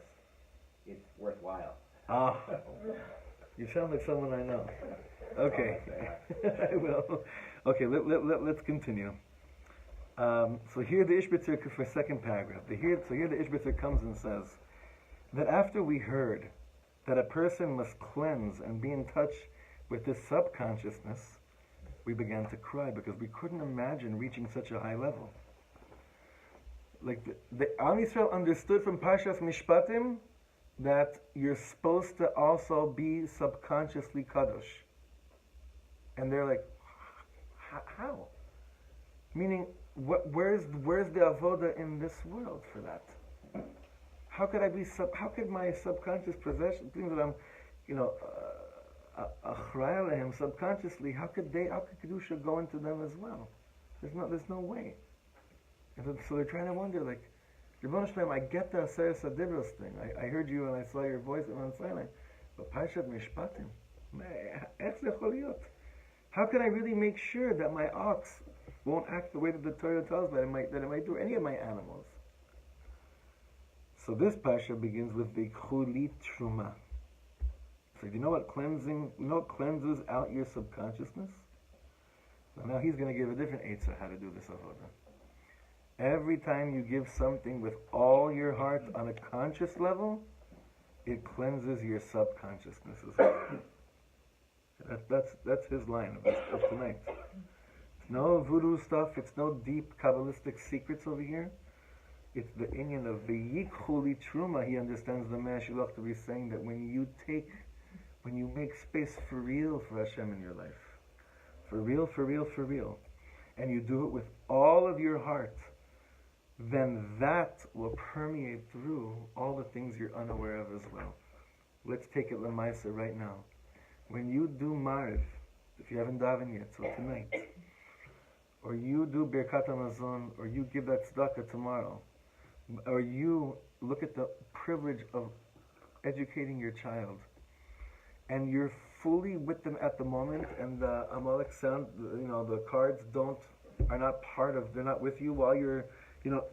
it's worthwhile. Ah, you sound like someone I know. Okay, I will. Okay, let's continue. So here the Ishbitzer for second paragraph. So here the Ishbitzer comes and says that after we heard that a person must cleanse and be in touch with this subconsciousness, we began to cry because we couldn't imagine reaching such a high level. Like the Am Yisrael understood from Parshas Mishpatim that you're supposed to also be subconsciously kadosh. And they're like, how? Meaning, where's the avoda in this world for that? How could how could my subconscious possession, things that I'm, achrei alehem subconsciously, how could kedusha go into them as well? There's no way. And so they're trying to wonder, like, Rebbeinu Shalom, I get the Aseret Adibros thing. I heard you and I saw your voice on Sinai. But Parshat Mishpatim, how can I really make sure that my ox won't act the way that the Torah tells that it might do any of my animals? So this parsha begins with Vikhu Truma. So do you know what cleanses out your subconsciousness? So now he's going to give a different eitzah how to do this avodah. Every time you give something with all your heart on a conscious level, it cleanses your subconsciousness as well. That's his line of tonight. It's no voodoo stuff, it's no deep Kabbalistic secrets over here. It's the inyan of Vayikhu Truma. He understands the Ashilach to be saying that when you make space for real for Hashem in your life, for real, and you do it with all of your heart, then that will permeate through all the things you're unaware of as well. Let's take it l'maisa right now. When you do Mariv, if you haven't davened yet, so tonight, or you do Birkat HaMazon, or you give that tzedakah tomorrow, or you look at the privilege of educating your child, and you're fully with them at the moment, and the Amalek sound, the cards are not with you while you're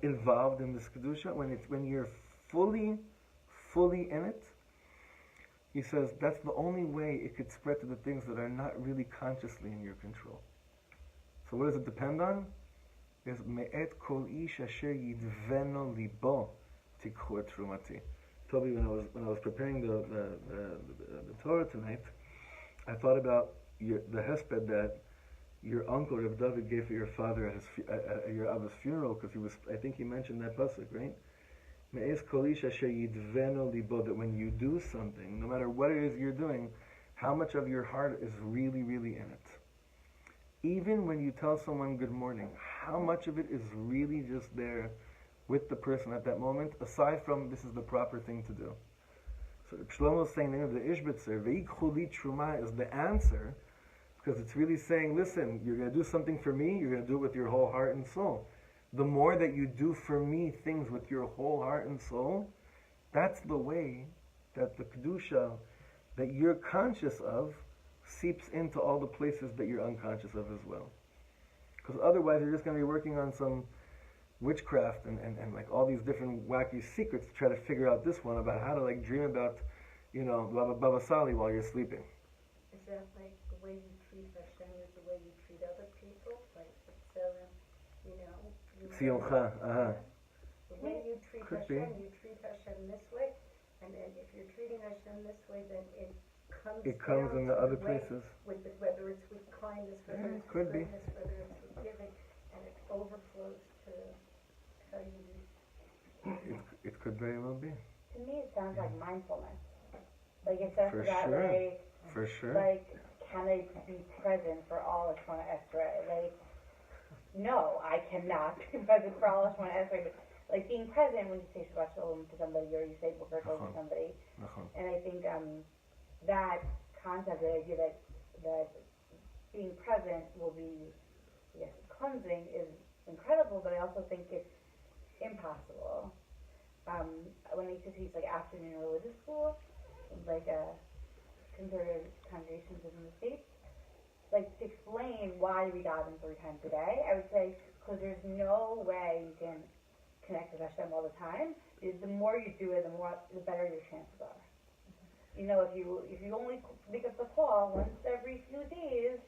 involved in this kedusha, when you're fully in it, he says that's the only way it could spread to the things that are not really consciously in your control. So what does it depend on? Is me'et kol ish asher yidveno libo tikhu et trumati. Toby, when I was preparing the Torah tonight, I thought about the hesped that your uncle Rav David gave for your father at your Abba's funeral, because I think he mentioned that pasuk, right? Me'ez kol ish asher yidveno libo, that when you do something, no matter what it is you're doing, how much of your heart is really, really in it. Even when you tell someone good morning, how much of it is really just there with the person at that moment, aside from this is the proper thing to do. So Shlomo is saying the Ishbitzer, Veikhu Truma is the answer, because it's really saying, listen, you're going to do something for me, you're going to do it with your whole heart and soul. The more that you do for me things with your whole heart and soul, that's the way that the Kedusha that you're conscious of seeps into all the places that you're unconscious of as well. Because otherwise you're just going to be working on some witchcraft and like all these different wacky secrets to try to figure out this one about how to like dream about, Baba Sali while you're sleeping. Is that like the way you treat Hashem is the way you treat other people? Like, you know, the way you treat Hashem, you treat Hashem this way, and then if you're treating Hashem this way, then it comes in the other places. Whether it's with kindness, whether it's with goodness, whether it's with giving, and it overflows to how you do. It could very well be. To me, it sounds like mindfulness. Like, it says For that sure. way, For sure. like, can I be present for all of Shemona Esrei? Like, no, I cannot be present for all of Shemona Esrei. But, like, being present when you say Shabbat Shalom to somebody or you say Boker Tov to somebody. And I think that concept, the idea that being present will be, yes, cleansing is incredible, but I also think it's impossible. When I used to teach, like, afternoon religious school, like, conservative congregations in the States, like, to explain why we daven 3 times a day, I would say, because there's no way you can connect with Hashem all the time. The more you do it, the better your chances are. You know, if you only pick up the call once every few days,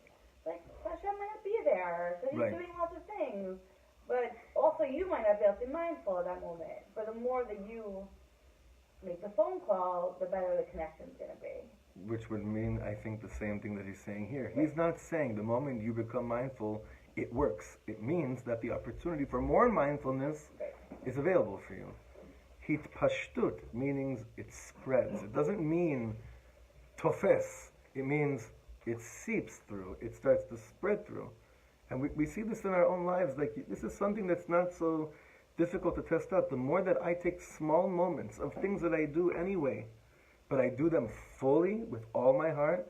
like, Hashem might not be there, because he's doing lots of things. But also, you might not be able to be mindful at that moment. But the more that you make the phone call, the better the connection's going to be. Which would mean, I think, the same thing that he's saying here. He's not saying the moment you become mindful, it works. It means that the opportunity for more mindfulness is available for you. Hitpashtut, meaning it spreads. It doesn't mean tofes. It means it seeps through. It starts to spread through. And we see this in our own lives. Like, this is something that's not so difficult to test out. The more that I take small moments of things that I do anyway, but I do them fully with all my heart,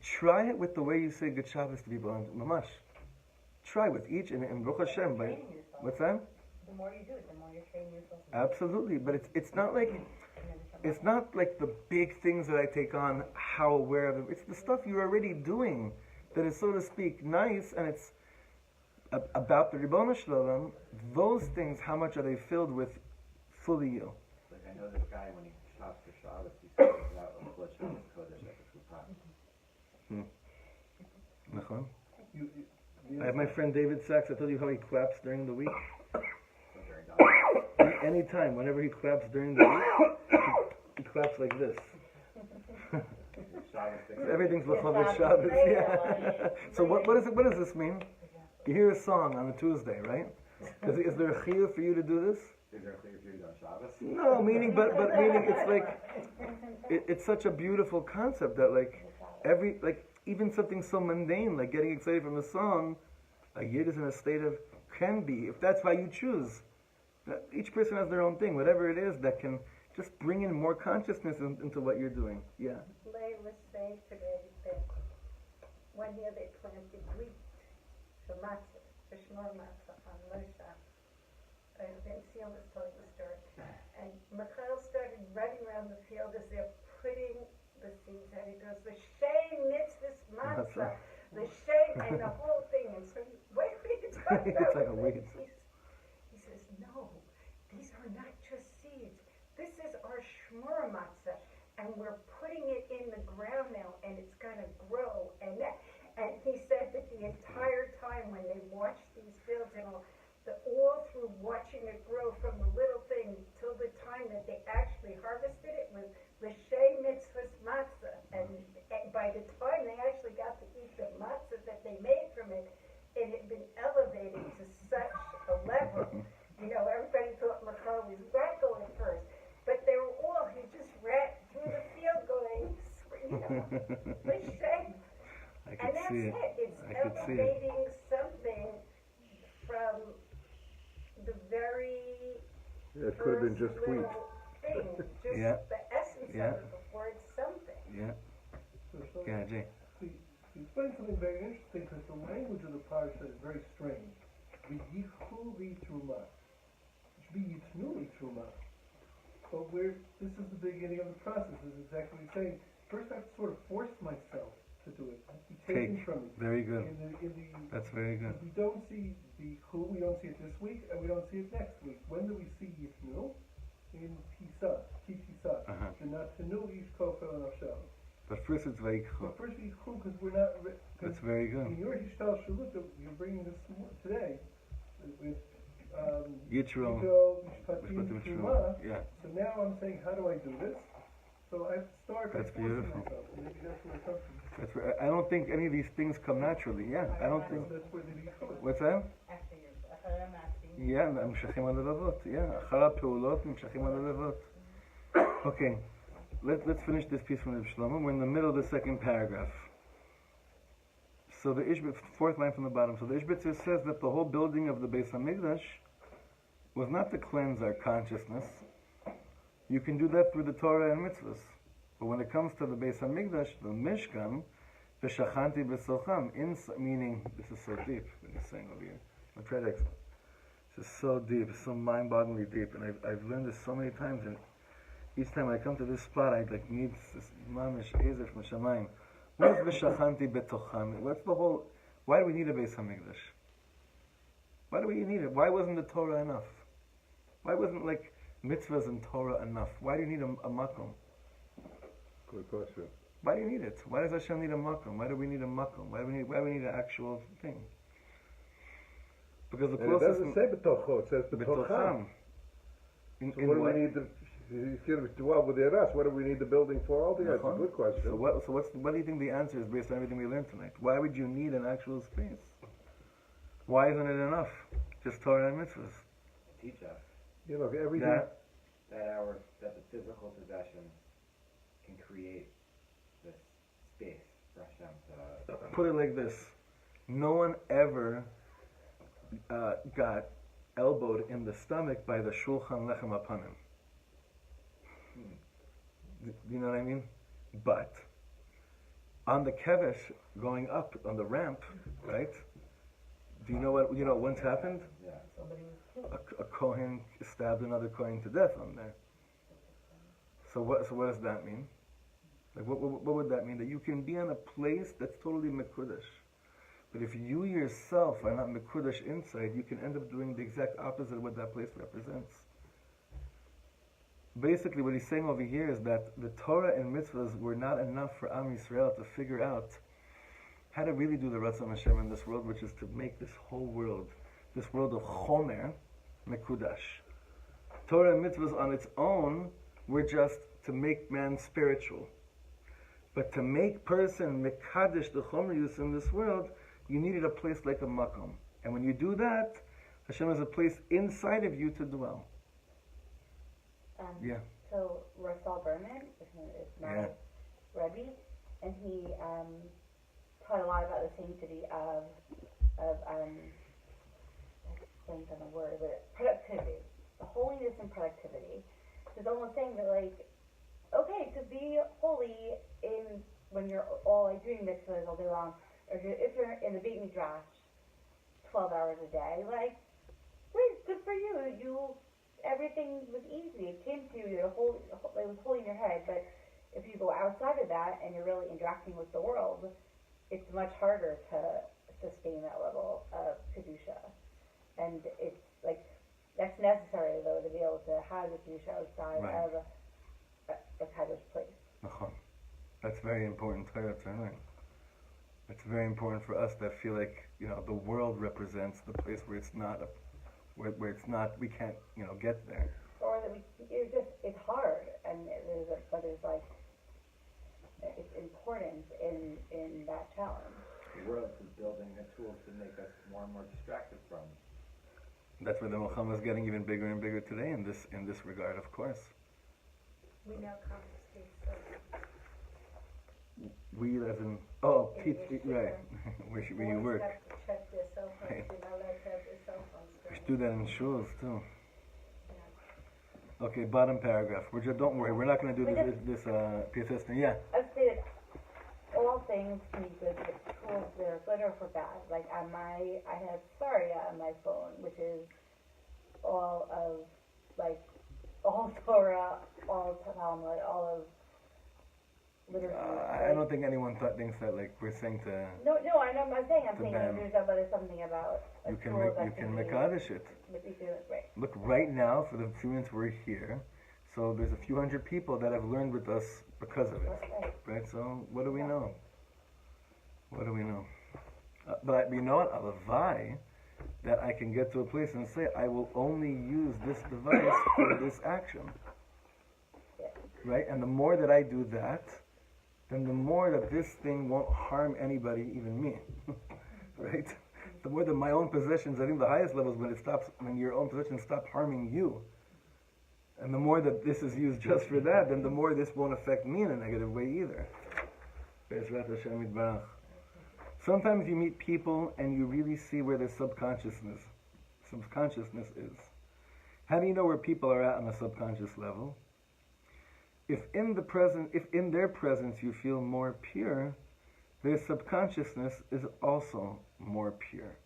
try it with the way you say Good Shabbos to people. Mamash. Try with each and Baruch Hashem. What's that? The more you do it, the more you're training yourself. Absolutely, but it's not like the big things that I take on, how aware of them. It's the stuff you're already doing that is, so to speak, nice, and it's about the Ribono Shalom. Those things, how much are they filled with fully you? Like, I know this guy, when he shops for Shabbos, he says out on Blood Shabbos Kodesh at the Chuppah. I have my friend David Sachs. I told you how he claps during the week. Anytime, whenever he claps during the week, he claps like this. Everything's L'chovot Shabbos. Yeah. So what does this mean? You hear a song on a Tuesday, right? Is there a chiyuv for you to do this? Is there a chiyuv for you to do on Shabbos? No, but meaning it's like it's such a beautiful concept that even something so mundane like getting excited from a song, a yid is in a state of can be, if that's how you choose. Each person has their own thing, whatever it is that can just bring in more consciousness into what you're doing. Yeah. Leah was saying today that one year they planted wheat for matzah, for shmor matzah on Moshe. And then Seal was telling the story. And Michael started running around the field as they're putting the seeds out. He goes, the shame mitzvahs matzah, the shame, and the whole thing. And so, what are you talking about? It's like a weed. He says, no, these are not just seeds. This is our shmor matzah, and we're putting it in the ground now, and it's going to grow. And he said that the entire time when they watched these fields and all through watching it grow from the little thing till the time that they actually harvested it was l'shem mitzvahs matzah. And by the time they actually got to eat the matzah that they made from it, it had been elevated to such a level. You know, everybody thought Michael was radical at first, but they were all, he just ran through the field going, you know, l'shem. And that's it. It's elevating something from the very it could have been just wheat. Thing, just the essence of it before it's something. Yeah. Yeah, Jay. He explained something very interesting because the language of the parsha is very strange. V'yichhu Terumah. It should be Yitnu Terumah. But this is the beginning of the process. This is exactly what he's saying. First, I have to sort of force myself to do it. Be taken from me. Very good. That's very good. We don't see the who, we don't see it this week, and we don't see it next week. When do we see Yitnu? In Tisa, Tisa. The Natanu Ish Kofel Nafshel. But first it's Veikho. But first Vayikhu, because we're not... That's very good. In your Hishtal Shalut, you're bringing this today, with Yitro, Mishpatim, Terumah. yeah. So now I'm saying, how do I do this? So I start by That's forcing beautiful. myself. Maybe that's where it comes from. That's where, I don't think any of these things come naturally. Yeah, I don't think. That's where the Vayikhu is. What's that? After I'm asking. Yeah, נמשכים הלבבות. Yeah, אחר הפעולות נמשכים הלבבות. Okay, let's finish this piece from the Shlomo. We're in the middle of the second paragraph. So the Ishbitzer, fourth line from the bottom. So the Ishbitzer says that the whole building of the Beis Hamikdash was not to cleanse our consciousness. You can do that through the Torah and mitzvahs. But when it comes to the Beis Hamikdash, the Mishkan, v'shachanti b'socham, meaning, this is so deep, what he's saying over here. I'll try to explain. This is so deep, so mind-bogglingly deep, and I've learned this so many times, and each time I come to this spot, I need this mamish ezer from Shamayim. What is v'shachanti b'tocham? What's the whole, why do we need a Beis Hamikdash? Why do we need it? Why wasn't the Torah enough? Why wasn't like mitzvahs and Torah enough? Why do you need a makom? Good question. Why do you need it? Why does Hashem need a makom? Why do we need a makom? Why do we need an actual thing? Because the And it closest... doesn't say betocho, it says betocham. In So what do what? we need the... He's going to dwell within us. What do we need the building for altogether? That's a good question. So what do you think the answer is based on everything we learned tonight? Why would you need an actual space? Why isn't it enough? Just Torah and mitzvahs. Teach us You know, everything... that the physical possessions can create this space for Hashem to... Put it like this. No one ever got elbowed in the stomach by the Shulchan Lechem Apanim. Do you know what I mean? But on the kevesh going up on the ramp, right? Do you know what once happened? Yeah. Somebody was killed. A Kohen stabbed another Kohen to death on there. So what does that mean? Like what would that mean? That you can be on a place that's totally mekudesh, but if you yourself are not mekudesh inside, you can end up doing the exact opposite of what that place represents. Basically, what he's saying over here is that the Torah and mitzvahs were not enough for Am Yisrael to figure out how to really do the Ratzon Hashem in this world, which is to make this whole world, this world of Chomer, mekudash. Torah and mitzvahs on its own were just to make man spiritual. But to make person mekadesh the Chomer use in this world, you needed a place like a makom. And when you do that, Hashem has a place inside of you to dwell. Yeah. So Russell Berman is my Rebbe, and he taught a lot about the sanctity of blank on the word, but productivity, the holiness and productivity. It's almost saying that, like, okay, to be holy in when you're all like doing mitzvahs all day long, or if you're in the Beit Midrash 12 hours a day, like, great, good for you. Everything was easy. It came to you. It was holding your head. But if you go outside of that and you're really interacting with the world, it's much harder to sustain that level of kedusha. And it's like that's necessary though to be able to have the kedusha outside of a kaddish place. That's very important. It's very important for us that feel like the world represents the place where it's not where it's not, we can't, get there. Or that it's hard, and there's like, it's important in that challenge. The world is building the tools to make us more and more distracted from. That's where the Milchama is getting even bigger and bigger today in this regard, of course. We now confiscate stuff. We as in, Pete, right, where you work. Have to check their cell phones. Right. You're not allowed to have their cell phones. We should do that in shuls too. Yeah. Okay, bottom paragraph. Don't worry, we're not going to do this PSS thing. Yeah. I'd say that all things can be good, but tools that are good or for bad. Like I have Saria on my phone, which is all of all Torah, all Talmud, all of liturgy. I don't think anyone thinks that we're saying to. No, I know. I'm saying ban. there's something about a You can tool that mekadesh it. Right. Look, right now for the students we're here, so there's a few hundred people that have learned with us because of it, right? So what do we know? What do we know? But you know what? Alavai, that I can get to a place and say, I will only use this device for this action. Right? And the more that I do that, then the more that this thing won't harm anybody, even me. Right? The more that my own possessions, I think the highest level is when your own possessions stop harming you. And the more that this is used just for that, then the more this won't affect me in a negative way either. Sometimes you meet people and you really see where their subconsciousness is. How do you know where people are at on a subconscious level? If in their presence you feel more pure, their subconsciousness is also more pure.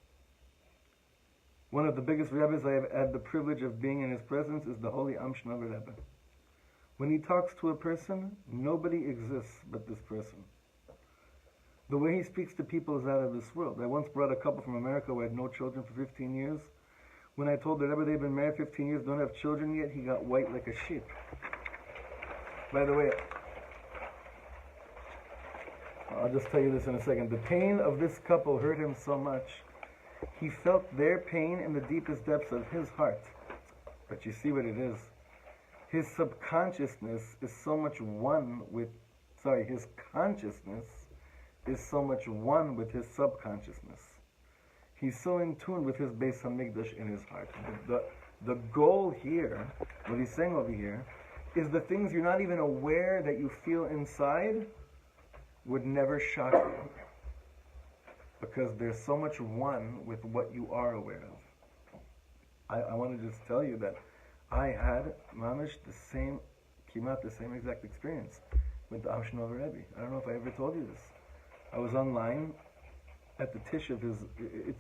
One of the biggest rabbis I have had the privilege of being in his presence is the holy Amshnover Rebbe. When he talks to a person, nobody exists but this person. The way he speaks to people is out of this world. I once brought a couple from America who had no children for 15 years. When I told the Rebbe they've been married 15 years, don't have children yet, he got white like a sheep. By the way, I'll just tell you this in a second. The pain of this couple hurt him so much. He felt their pain in the deepest depths of his heart. But you see what it is. His subconsciousness is so much one with, his consciousness is so much one with his subconsciousness. He's so in tune with his Beis HaMikdash in his heart. The goal here, what he's saying over here, is the things you're not even aware that you feel inside would never shock you. Because there's so much one with what you are aware of. I want to just tell you that I had mamish the same exact experience with the Amshnover Rebbe. I don't know if I ever told you this. I was online at the tish of his,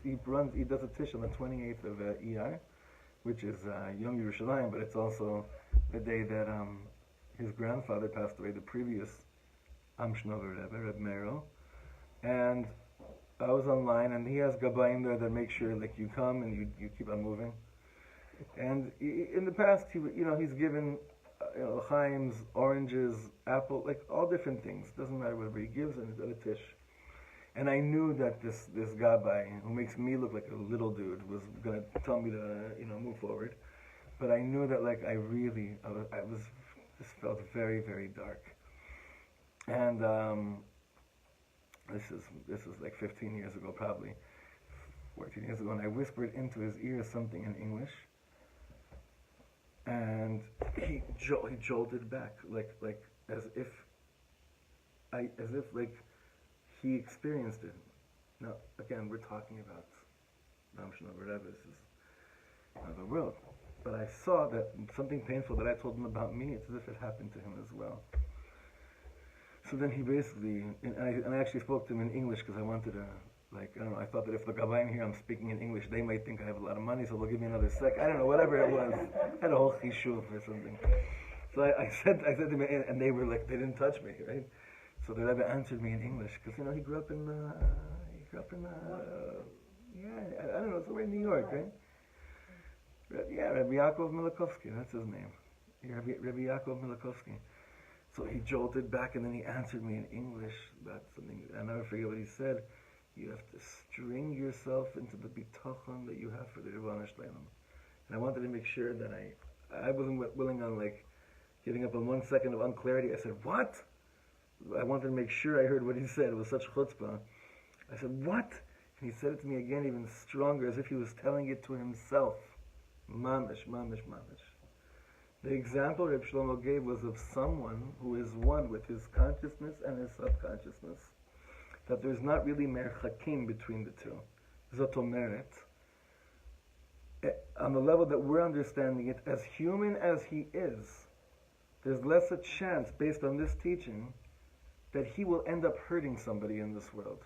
he does a tish on the 28th of ER, which is Yom Yerushalayim, but it's also the day that his grandfather passed away, the previous Amshnover Rebbe, Reb Mero. And I was online, and he has gabayim there that make sure like you come and you keep on moving. And in the past, he's given l'chaims, oranges, apple, like all different things. Doesn't matter whatever he gives, and it's at a tish. And I knew that this gabbai, who makes me look like a little dude, was going to tell me to move forward. But I knew that I just felt very, very dark. And this is like 15 years ago, probably 14 years ago, and I whispered into his ear something in English, and he jolted back, as if he experienced it. Now, again, we're talking about Amshnover Rebbe, this is another world. But I saw that something painful that I told him about me, it's as if it happened to him as well. So then he basically, and I actually spoke to him in English because I wanted to, I thought that if the Gabayim here I'm speaking in English, they might think I have a lot of money, so they'll give me another sec. I don't know, whatever it was. I had a whole chishuf or something. So I said to him, and they were they didn't touch me, right? So the Rebbe answered me in English because he grew up in I don't know, somewhere in New York, right? Yeah, Rabbi Yaakov Milakovsky, that's his name. Rabbi Yaakov Milakovsky. So he jolted back and then he answered me in English about something. I'll never forget what he said. You have to string yourself into the bitachon that you have for the Rebbeinu Shalom. And I wanted to make sure that I wasn't willing on giving up on 1 second of unclarity. I said, what? I wanted to make sure I heard what he said. It was such chutzpah. I said, what? And he said it to me again even stronger, as if he was telling it to himself. Mamish, mamish, mamish. The example Reb Shlomo gave was of someone who is one with his consciousness and his subconsciousness. That there's not really merchakim between the two. Zot omeret, on the level that we're understanding it, as human as he is, there's less a chance, based on this teaching, that he will end up hurting somebody in this world.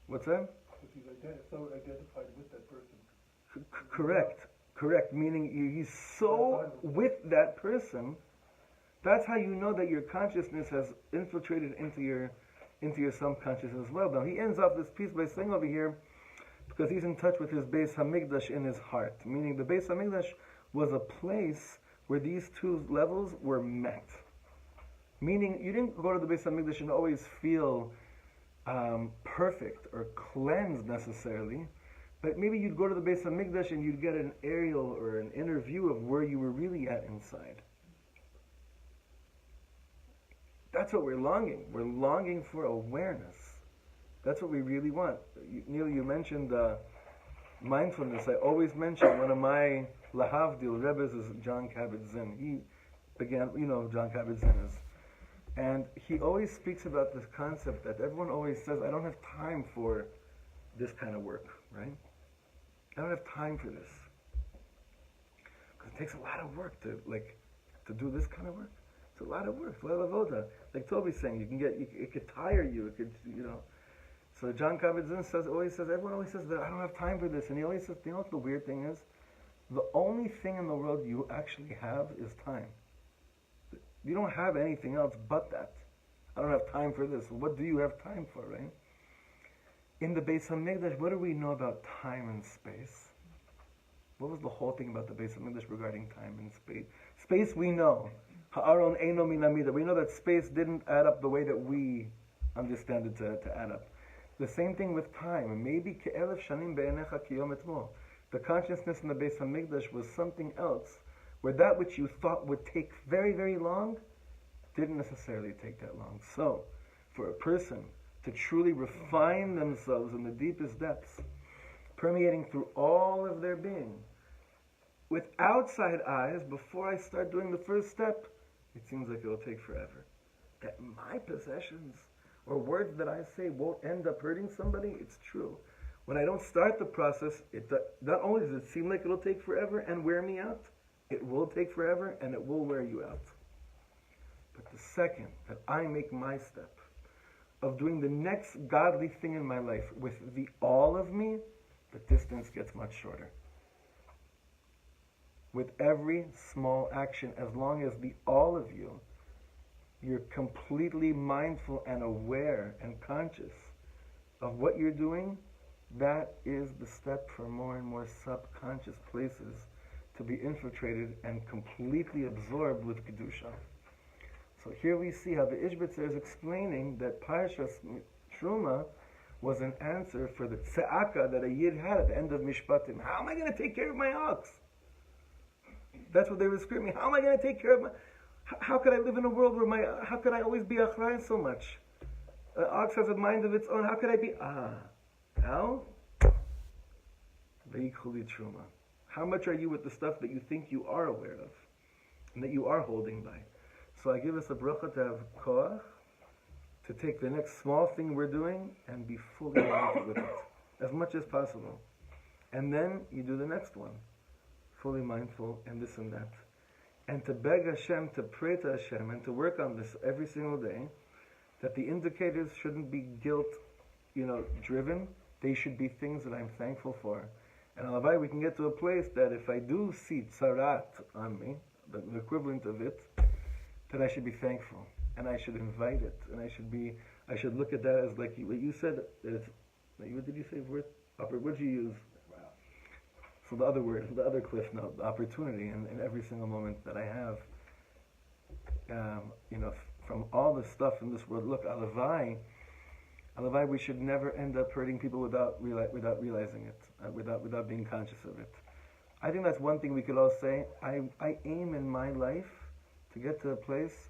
What's that? Because he's so identified with that person. Correct. Meaning he's so with that person. That's how you know that your consciousness has infiltrated into your subconsciousness as well. Now he ends off this piece by saying over here, because he's in touch with his Beis HaMikdash in his heart. Meaning the Beis HaMikdash was a place where these two levels were met. Meaning, you didn't go to the Beis HaMikdash and always feel perfect or cleansed necessarily, but maybe you'd go to the Beis HaMikdash and you'd get an aerial or an inner view of where you were really at inside. That's what we're longing. We're longing for awareness. That's what we really want. Neil, you mentioned mindfulness. I always mention one of my Lahavdil Rebbes is John Kabat-Zinn. He began, John Kabat-Zinn is. And he always speaks about this concept that everyone always says, I don't have time for this kind of work, right? I don't have time for this. Because it takes a lot of work to do this kind of work. It's a lot of work, it's a lot of avoda. Like Toby's saying, it could tire you, it could, So John Kabat-Zinn everyone always says that I don't have time for this. And he always says, you know what the weird thing is? The only thing in the world you actually have is time. You don't have anything else but that. I don't have time for this. What do you have time for, right? In the Beis HaMikdash, what do we know about time and space? What was the whole thing about the Beis HaMikdash regarding time and space? Space we know. Ha'aron eino min hamida. We know that space didn't add up the way that we understand it to add up. The same thing with time. Maybe ke'elef shanim be'enecha kiyom etmol. The consciousness in the Beis HaMikdash was something else, where that which you thought would take very, very long didn't necessarily take that long. So, for a person to truly refine themselves in the deepest depths, permeating through all of their being, with outside eyes, before I start doing the first step, it seems like it'll take forever. That my possessions or words that I say won't end up hurting somebody, it's true. When I don't start the process, not only does it seem like it'll take forever and wear me out, it will take forever and it will wear you out. But the second that I make my step of doing the next godly thing in my life with the all of me, the distance gets much shorter. With every small action, as long as the all of you, you're completely mindful and aware and conscious of what you're doing, that is the step for more and more subconscious places to be infiltrated and completely absorbed with Kedusha. So here we see how the Ishbitzer is explaining that Parshas Terumah was an answer for the tze'aka that a Yid had at the end of Mishpatim. How am I going to take care of my ox? That's what they were screaming. How am I going to take care of my... How could I live in a world where how could I always be achray so much? An ox has a mind of its own. How could I be... How? Vayikhu Terumah. How much are you with the stuff that you think you are aware of and that you are holding by? So I give us a bracha to have koach, to take the next small thing we're doing and be fully mindful with it, as much as possible. And then you do the next one, fully mindful and this and that. And to beg Hashem, to pray to Hashem, and to work on this every single day, that the indicators shouldn't be guilt, driven. They should be things that I'm thankful for. And Alavai, we can get to a place that if I do see tzarat on me, the equivalent of it, that I should be thankful, and I should invite it, and I should look at that as like what you said. What did you say? What did you use? Wow. So the other word, the other cliff note, the opportunity in every single moment that I have, from all the stuff in this world. Look, Alavai, we should never end up hurting people without realizing it, without being conscious of it. I think that's one thing we could all say. I aim in my life to get to a place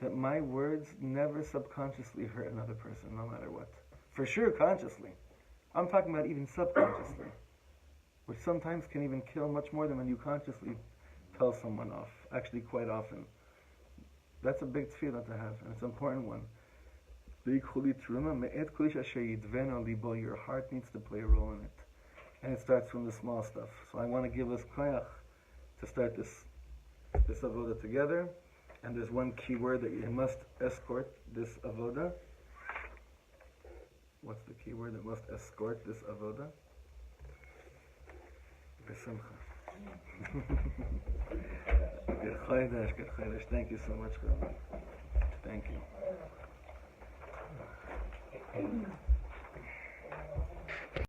that my words never subconsciously hurt another person, no matter what. For sure, consciously. I'm talking about even subconsciously, which sometimes can even kill much more than when you consciously tell someone off. Actually, quite often. That's a big tefillah to have, and it's an important one. Your heart needs to play a role in it. And it starts from the small stuff. So I want to give us koyach to start this avoda together. And there's one key word that you must escort this avoda. What's the key word that must escort this avoda? Good chodesh. Thank you so much, girl. Thank you.